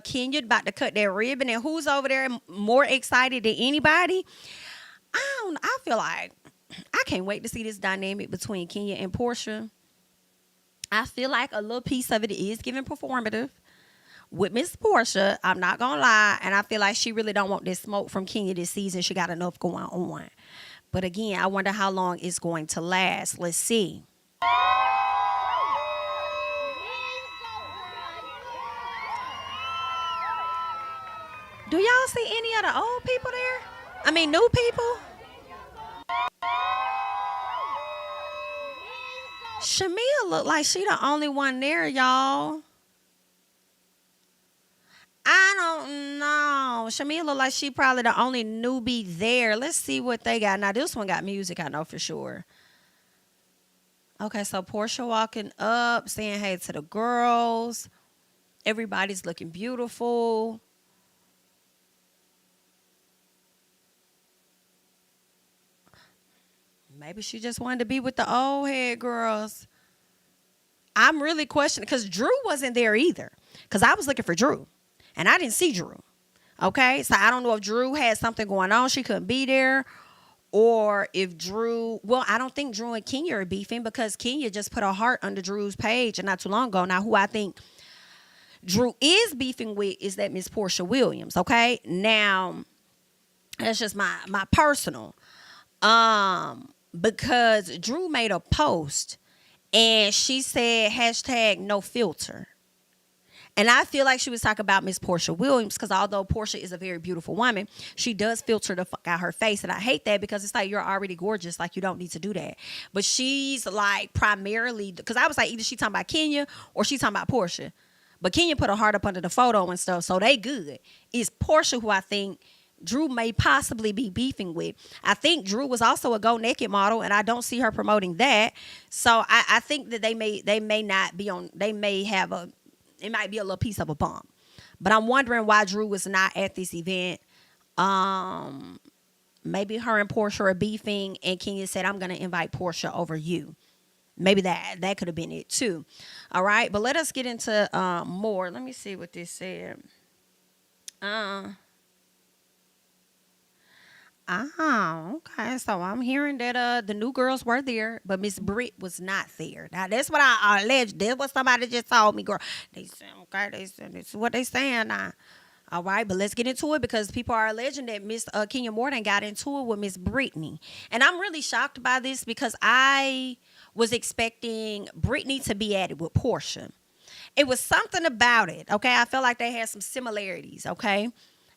Kenya about to cut that ribbon, and who's over there more excited than anybody? I feel like I can't wait to see this dynamic between Kenya and Porsha. I feel like a little piece of it is giving performative with Miss Porsha. I'm not gonna lie, and I feel like she really don't want this smoke from Kenya this season. She got enough going on. But again, I wonder how long it's going to last. Let's see. Do y'all see any of the old people there? I mean, new people? Shamia look like she the only one there, y'all. I don't know. Shamia look like she probably the only newbie there. Let's see what they got. Now, this one got music, I know for sure. Okay, so Porsha walking up, saying hey to the girls. Everybody's looking beautiful. Maybe she just wanted to be with the old head girls. I'm really questioning because Drew wasn't there either. Because I was looking for Drew. And I didn't see Drew. Okay? So I don't know if Drew had something going on. She couldn't be there. Or if Drew... Well, I don't think Drew and Kenya are beefing because Kenya just put a heart under Drew's page and not too long ago. Now, who I think Drew is beefing with is that Miss Porsha Williams. Okay? Now, that's just my personal... because Drew made a post and she said hashtag no filter. And I feel like she was talking about Miss Porsha Williams because although Porsha is a very beautiful woman, she does filter the fuck out her face. And I hate that because it's like you're already gorgeous. Like you don't need to do that. But she's like primarily, because I was like either she talking about Kenya or she talking about Porsha. But Kenya put a heart up under the photo and stuff. So they good. It's Porsha who I think Drew may possibly be beefing with. I think Drew was also a Go Naked model, and I don't see her promoting that. So I think that they may not be on. They may have it might be a little piece of a bump. But I'm wondering why Drew was not at this event. Maybe her and Porsha are beefing, and Kenya said, "I'm going to invite Porsha over you." Maybe that could have been it too. All right, but let us get into more. Let me see what this said. Oh, okay. So I'm hearing that the new girls were there, but Miss Britt was not there. Now that's what I alleged. That's what somebody just told me, girl. They said, okay, they said this is what they saying now. All right, but let's get into it because people are alleging that Miss Kenya Morton got into it with Miss Brittany. And I'm really shocked by this because I was expecting Brittany to be at it with Porsha. It was something about it, okay? I felt like they had some similarities, okay?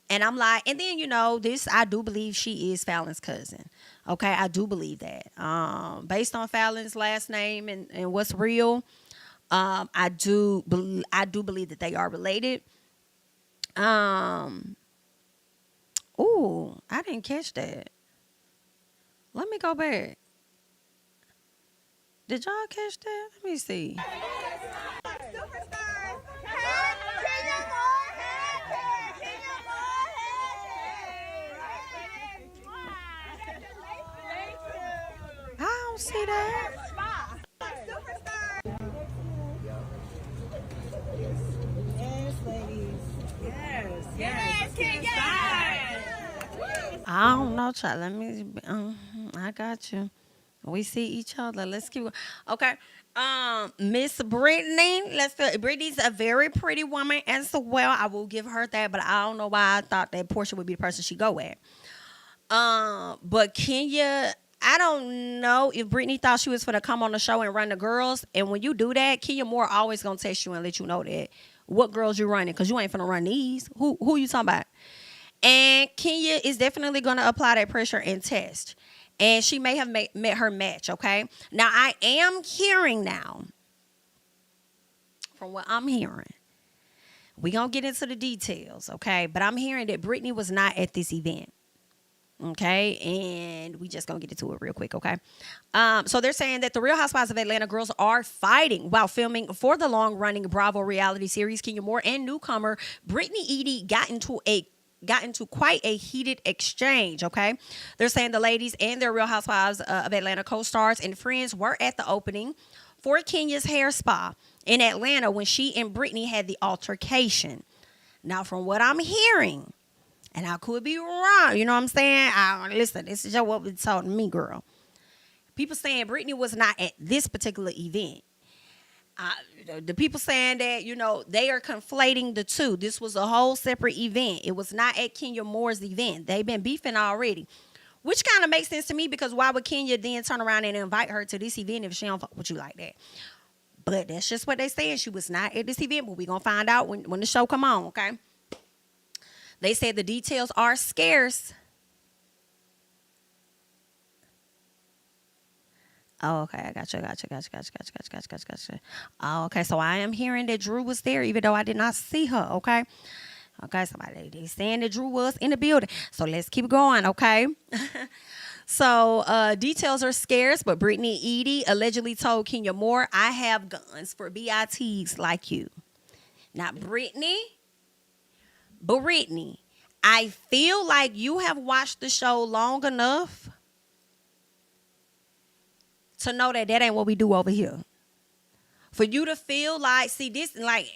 And I'm like, and then, this, I do believe she is Fallon's cousin. Okay, I do believe that. Based on Fallon's last name and what's real, I do believe that they are related. Ooh, I didn't catch that. Let me go back. Did y'all catch that? Let me see. I don't see that. I don't know, child. Let me. I got you. We see each other. Let's keep going. Okay. Miss Brittany. Brittany's a very pretty woman as well. I will give her that, but I don't know why I thought that Porsha would be the person she go at. But Kenya, I don't know if Brittany thought she was going to come on the show and run the girls. And when you do that, Kenya Moore always going to text you and let you know that what girls you running, because you ain't finna run these. Who you talking about? And Kenya is definitely going to apply that pressure and test. And she may have met her match, okay? Now, I am hearing now, from what I'm hearing, we going to get into the details, okay? But I'm hearing that Brittany was not at this event. Okay, and we just gonna get into it real quick, okay? So they're saying that the Real Housewives of Atlanta girls are fighting while filming for the long-running Bravo reality series. Kenya Moore and newcomer Brittany Edie got into quite a heated exchange, okay? They're saying the ladies and their Real Housewives of Atlanta co-stars and friends were at the opening for Kenya's hair spa in Atlanta when she and Brittany had the altercation. Now, from what I'm hearing, and I could be wrong, you know what I'm saying? Listen, this is just what was told to me, girl. People saying Brittany was not at this particular event. The people saying that, they are conflating the two. This was a whole separate event. It was not at Kenya Moore's event. They've been beefing already, which kind of makes sense to me because why would Kenya then turn around and invite her to this event if she don't fuck with you like that? But that's just what they saying. She was not at this event, but we're going to find out when the show come on, okay? They said the details are scarce. Oh, okay. I got you. Oh, okay. So I am hearing that Drew was there, even though I did not see her. Okay. Okay. They saying that Drew was in the building. So let's keep going. Okay. So details are scarce, but Brittany Edie allegedly told Kenya Moore, "I have guns for BITs like you." Now, Brittany, I feel like you have watched the show long enough to know that ain't what we do over here. For you to feel like, see this, like,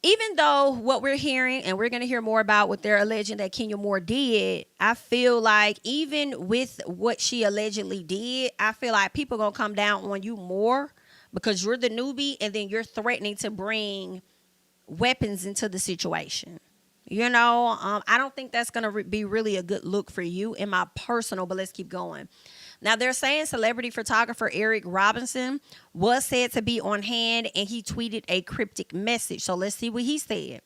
even though what we're hearing, and we're going to hear more about what they're alleging that Kenya Moore did, I feel like even with what she allegedly did, I feel like people going to come down on you more because you're the newbie and then you're threatening to bring weapons into the situation. I don't think that's going to be really a good look for you in my personal, but let's keep going. Now, they're saying celebrity photographer Eric Robinson was said to be on hand and he tweeted a cryptic message. So let's see what he said.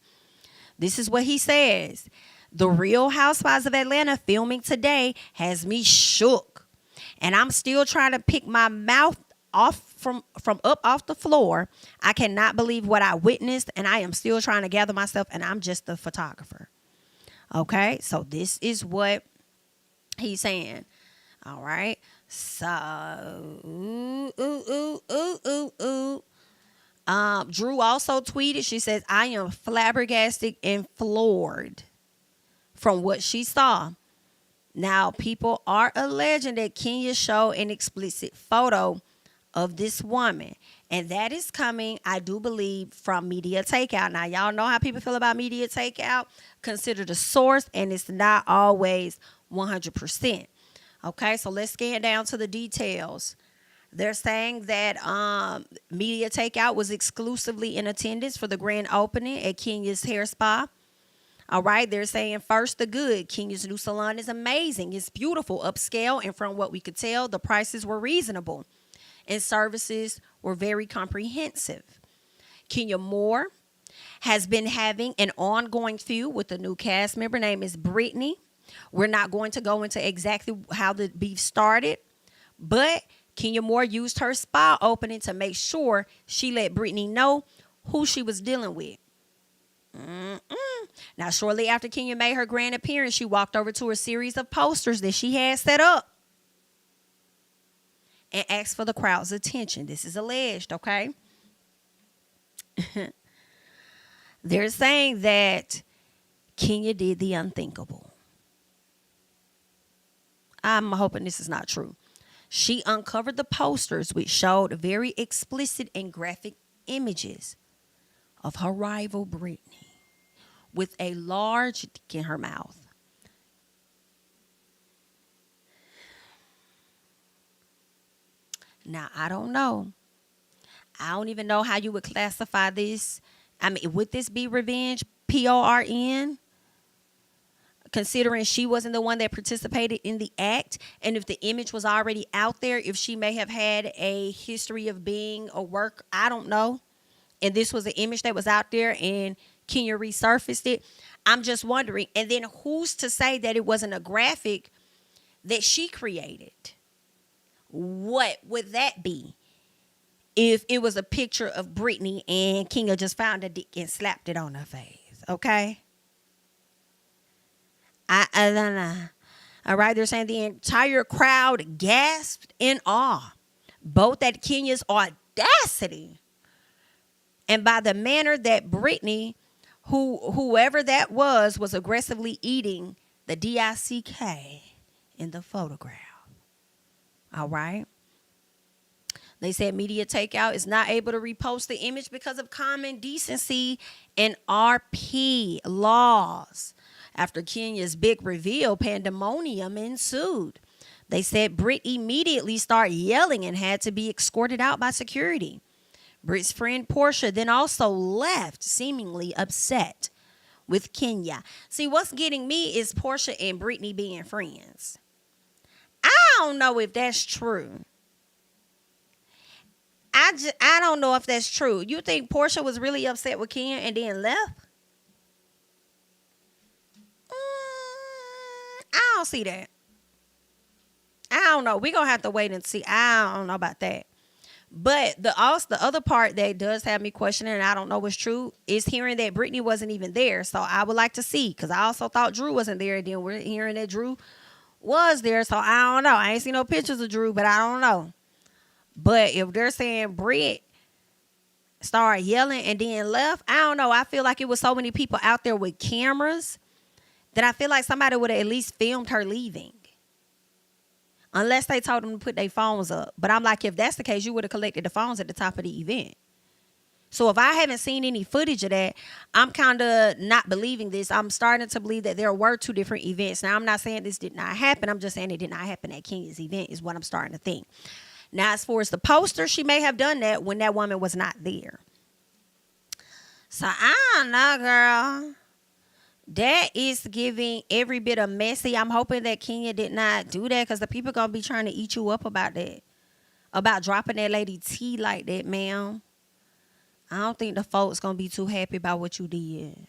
This is what he says. "The Real Housewives of Atlanta filming today has me shook. And I'm still trying to pick my mouth off from up off the floor. I cannot believe what I witnessed, and I am still trying to gather myself, and I'm just a photographer." Okay, so this is what he's saying. All right, so Drew also tweeted. She says, "I am flabbergasted and floored from what she saw." Now, people are alleging that Kenya showed an explicit photo of this woman. And that is coming, I do believe, from media takeout. Now, y'all know how people feel about media takeout. Consider the source, and it's not always 100%. Okay, so let's scan down to the details. They're saying that media takeout was exclusively in attendance for the grand opening at Kenya's hair spa. All right, they're saying first the good. Kenya's new salon is amazing. It's beautiful, upscale, and from what we could tell, the prices were reasonable and services were very comprehensive. Kenya Moore has been having an ongoing feud with a new cast member named is Brittany. We're not going to go into exactly how the beef started, but Kenya Moore used her spa opening to make sure she let Brittany know who she was dealing with. Now, shortly after Kenya made her grand appearance, she walked over to a series of posters that she had set up and asked for the crowd's attention. This is alleged, okay? They're saying that Kenya did the unthinkable. I'm hoping this is not true. She uncovered the posters which showed very explicit and graphic images of her rival Brittany with a large dick in her mouth. Now, I don't know. I don't even know how you would classify this. I mean, would this be revenge? PORN? Considering she wasn't the one that participated in the act, and if the image was already out there, if she may have had a history of being a work, I don't know. And this was an image that was out there and Kenya resurfaced it. I'm just wondering. And then who's to say that it wasn't a graphic that she created? What would that be? If it was a picture of Brittany and Kenya just found a dick and slapped it on her face, okay? I don't know. All right, they're saying the entire crowd gasped in awe, both at Kenya's audacity and by the manner that Brittany, whoever that was aggressively eating the DICK in the photograph. All right. They said media takeout is not able to repost the image because of common decency and RP laws. After Kenya's big reveal, pandemonium ensued. They said Britt immediately started yelling and had to be escorted out by security. Britt's friend Porsha then also left, seemingly upset with Kenya. See, what's getting me is Porsha and Brittany being friends. I don't know if that's true. I don't know if that's true. You think Porsha was really upset with Kenya and then left? I don't see that. I don't know. We're going to have to wait and see. I don't know about that. But the other part that does have me questioning, and I don't know what's true, is hearing that Brittany wasn't even there. So I would like to see, because I also thought Drew wasn't there. And then we're hearing that Drew was there. So I don't know. I ain't seen no pictures of Drew, but I don't know. But if they're saying Britt started yelling and then left, I don't know. I feel like it was so many people out there with cameras that I feel like somebody would have at least filmed her leaving. Unless they told them to put their phones up. But I'm like, if that's the case, you would have collected the phones at the top of the event. So if I haven't seen any footage of that, I'm kind of not believing this. I'm starting to believe that there were two different events. Now, I'm not saying this did not happen. I'm just saying it did not happen at Kenya's event is what I'm starting to think. Now, as far as the poster, she may have done that when that woman was not there. So, I don't know, girl. That is giving every bit of messy. I'm hoping that Kenya did not do that, because the people going to be trying to eat you up about that. About dropping that lady tea like that, ma'am. I don't think the folks going to be too happy about what you did.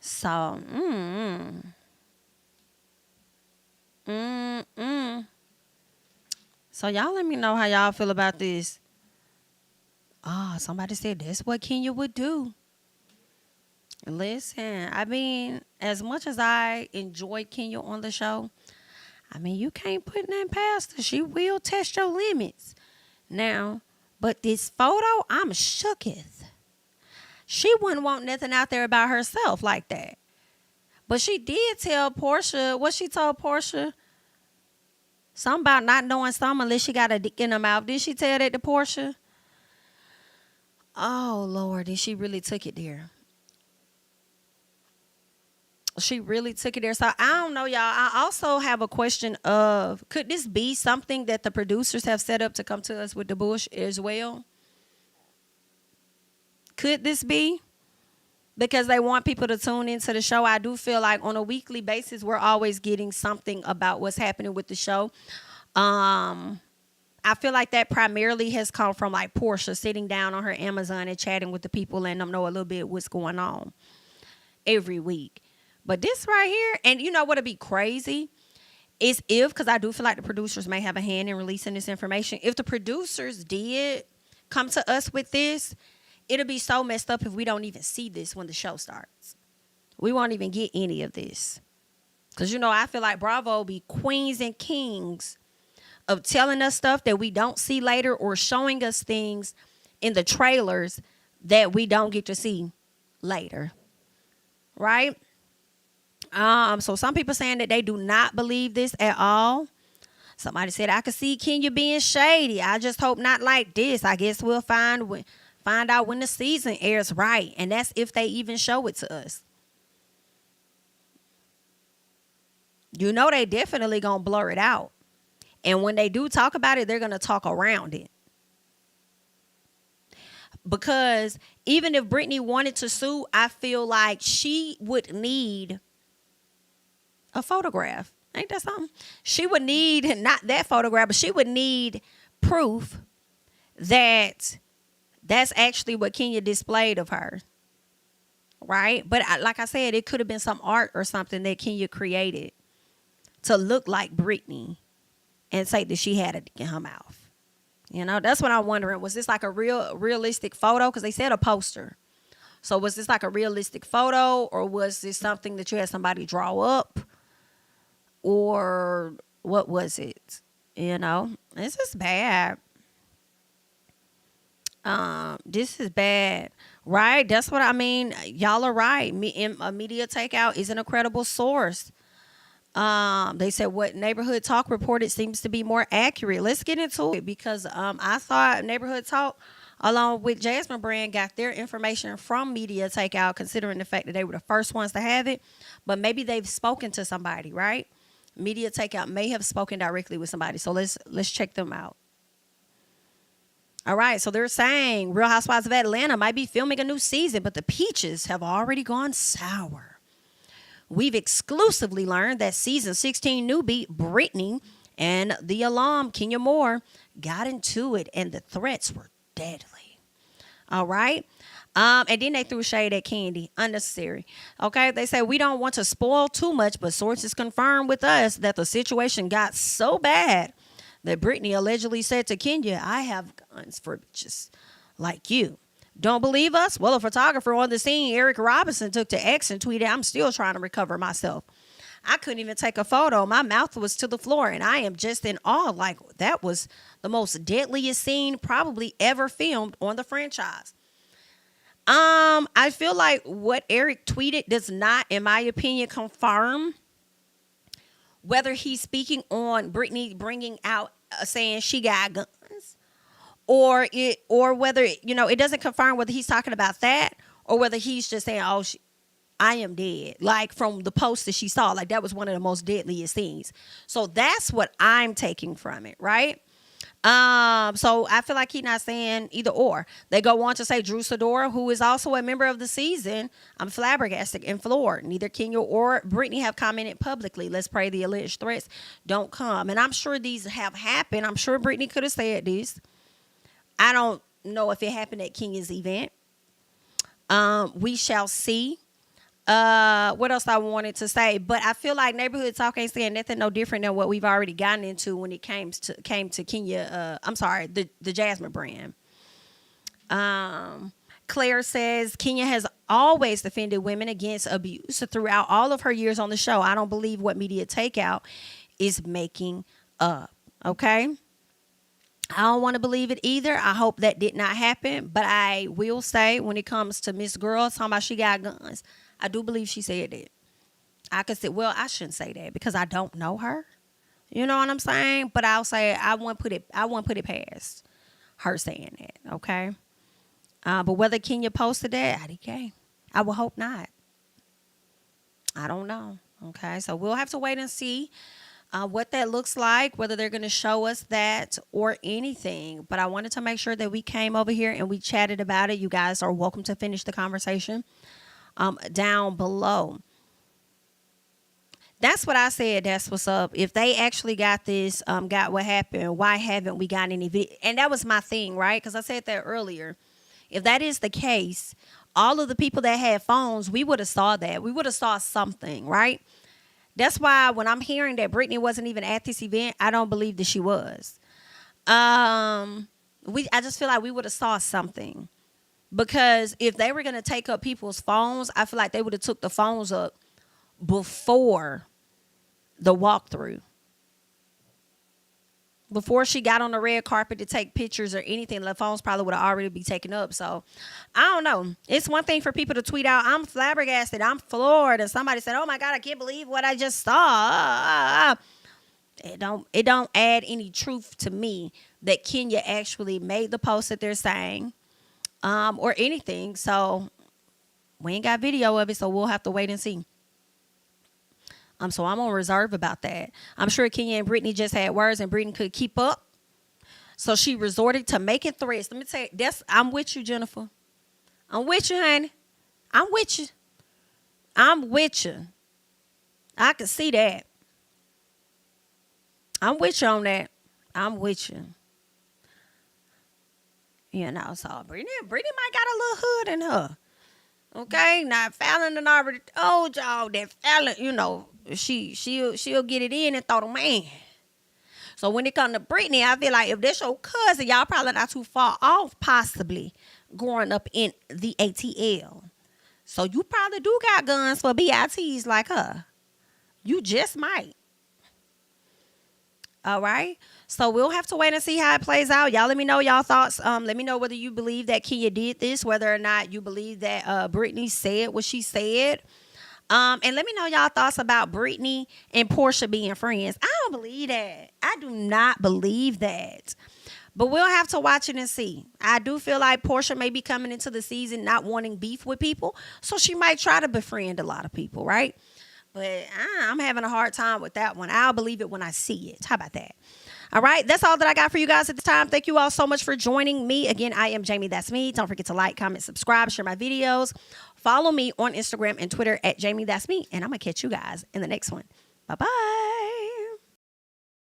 So, So y'all let me know how y'all feel about this. Somebody said that's what Kenya would do. Listen, I mean, as much as I enjoyed Kenya on the show, I mean, you can't put nothing past her. She will test your limits. Now, but this photo, I'm shooketh. She wouldn't want nothing out there about herself like that. But she did tell Porsha, what she told Porsha, Something about not knowing something unless she got a dick in her mouth. Didn't she tell that to Porsha? Oh, Lord, and she really took it there. She really took it there. So I don't know, y'all. I also have a question of, could this be something that the producers have set up to come to us with the bush as well? Could this be? Because they want people to tune into the show. I do feel like on a weekly basis, we're always getting something about what's happening with the show. I feel like that primarily has come from like Porsha sitting down on her Amazon and chatting with the people, letting them know a little bit what's going on every week. But this right here, and you know what'd be crazy is if, because I do feel like the producers may have a hand in releasing this information. If the producers did come to us with this, it'll be so messed up if we don't even see this when the show starts. We won't even get any of this. Because, you know, I feel like Bravo be queens and kings of telling us stuff that we don't see later or showing us things in the trailers that we don't get to see later. Right? So some people saying that they do not believe this at all. Somebody said, I could see Kenya being shady. I just hope not like this. I guess we'll find out when the season airs, right? And that's if they even show it to us. You know they definitely gonna blur it out. And when they do talk about it, they're gonna talk around it. Because even if Brittany wanted to sue, I feel like she would need a photograph. Ain't that something? She would need, not that photograph, but she would need proof that that's actually what Kenya displayed of her. Right? But like I said, it could have been some art or something that Kenya created to look like Brittany and say that she had a dick in her mouth. You know, that's what I'm wondering. Was this like a realistic photo? Because they said a poster. So was this like a realistic photo, or was this something that you had somebody draw up? Or what was it? You know, this is bad. This is bad, right? That's what I mean. Y'all are right. A media takeout isn't a credible source. They said what Neighborhood Talk reported seems to be more accurate. Let's get into it because I thought Neighborhood Talk, along with Jasmine Brand, got their information from Media Takeout, considering the fact that they were the first ones to have it. But maybe they've spoken to somebody, right? Media Takeout may have spoken directly with somebody. So let's check them out. All right, so they're saying Real Housewives of Atlanta might be filming a new season, but the peaches have already gone sour. We've exclusively learned that season 16 newbie Brittany and the alum Kenya Moore got into it, and the threats were deadly. All right. And then they threw shade at Kandi. Unnecessary. Okay. They say we don't want to spoil too much, but sources confirmed with us that the situation got so bad that Brittany allegedly said to Kenya, I have guns for bitches like you. Don't believe us? Well, a photographer on the scene, Eric Robinson, took to X and tweeted, I'm still trying to recover myself. I couldn't even take a photo. My mouth was to the floor, and I am just in awe. Like, that was the most deadliest scene probably ever filmed on the franchise. I feel like what Eric tweeted does not, in my opinion, confirm whether he's speaking on Brittany bringing out, saying she got guns, or whether, you know, it doesn't confirm whether he's talking about that or whether he's just saying, oh, I am dead. Like from the post that she saw, like that was one of the most deadliest things. So that's what I'm taking from it, right? So I feel like he's not saying either or. They go on to say Drew Sidora, who is also a member of the season, I'm flabbergasted and floored. Neither Kenya or Brittany have commented publicly. Let's pray the alleged threats don't come. And I'm sure these have happened. I'm sure Brittany could have said this. I don't know if it happened at Kenya's event. We shall see. What else I wanted to say, but I feel like Neighborhood Talk ain't saying nothing no different than what we've already gotten into when it came to Kenya. I'm sorry, the Jasmine Brand. Claire says Kenya has always defended women against abuse throughout all of her years on the show. I don't believe what Media Takeout is making up. Okay. I don't want to believe it either. I hope that did not happen, but I will say when it comes to Miss Girl talking about she got guns, I do believe she said that. I could say, well, I shouldn't say that because I don't know her, You know what I'm saying? But I'll say I wouldn't put it past her saying that, okay? But whether Kenya posted that, IDK, I would hope not. I don't know, okay? So we'll have to wait and see what that looks like, whether they're going to show us that or anything. But I wanted to make sure that we came over here and we chatted about it. You guys are welcome to finish the conversation down below. That's what I said. That's what's up. If they actually got this, got what happened, why haven't we got any video? And that was my thing, right? Because I said that earlier. If that is the case, all of the people that had phones, we would have saw that. We would have saw something, right? That's why when I'm hearing that Brittany wasn't even at this event, I don't believe that she was. I just feel like we would have saw something. Because if they were going to take up people's phones, I feel like they would have took the phones up before the walkthrough. Before she got on the red carpet to take pictures or anything, the phones probably would have already been taken up. So, I don't know. It's one thing for people to tweet out, I'm flabbergasted, I'm floored, and somebody said, oh my God, I can't believe what I just saw. It don't add any truth to me that Kenya actually made the post that they're saying, or anything. So, we ain't got video of it, so we'll have to wait and see. So I'm on reserve about that. I'm sure Kenya and Brittany just had words and Brittany could keep up. So she resorted to making threats. Let me tell you, I'm with you, Jennifer. I'm with you, honey. I'm with you. I'm with you. I can see that. I'm with you on that. I'm with you. You know, so Brittany might got a little hood in her. Okay, now Fallon and already told y'all that Fallon, you know, she'll get it in and throw the man. So when it comes to Brittany, I feel like if that's your cousin, y'all probably not too far off, possibly growing up in the ATL. So you probably do got guns for BITs like her. You just might. All right. So we'll have to wait and see how it plays out. Y'all let me know y'all thoughts. Let me know whether you believe that Kenya did this, whether or not you believe that Brittany said what she said. And let me know y'all thoughts about Brittany and Porsha being friends. I don't believe that. I do not believe that. But we'll have to watch it and see. I do feel like Porsha may be coming into the season not wanting beef with people. So she might try to befriend a lot of people, right? But I'm having a hard time with that one. I'll believe it when I see it. How about that? All right. That's all that I got for you guys at the time. Thank you all so much for joining me. Again, I am Jami. That's me. Don't forget to like, comment, subscribe, share my videos. Follow me on Instagram and Twitter at Jami. That's me. And I'm going to catch you guys in the next one. Bye-bye.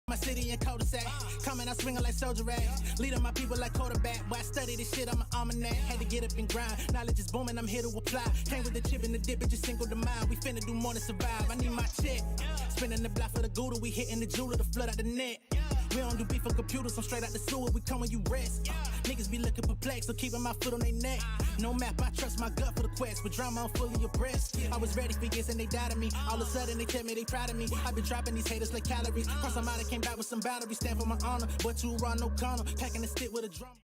My city and cul-de-sac, coming out swinging like soldier rags, leading my people like quarterback. Boy, I study this shit, I'm an almanac. Had to get up and grind, knowledge is booming, I'm here to apply. Came with the chip and the dip, it just single the mind. We finna do more than survive, I need my check. Spinning the block for the Gouda, we hitting the jeweler, the flood out the net. We don't do beef for computers, I'm straight out the sewer, we come when you rest. Niggas be looking perplexed, so keeping my foot on their neck. No map, I trust my gut for the quest. With drama, I'm fully abreast. I was ready for years and they doubted me. All of a sudden they tell me they proud of me. I've been dropping these haters like calories. Cross them out, I came back with some batteries. Stand for my honor, but you run no corner. Packing the stick with a drum.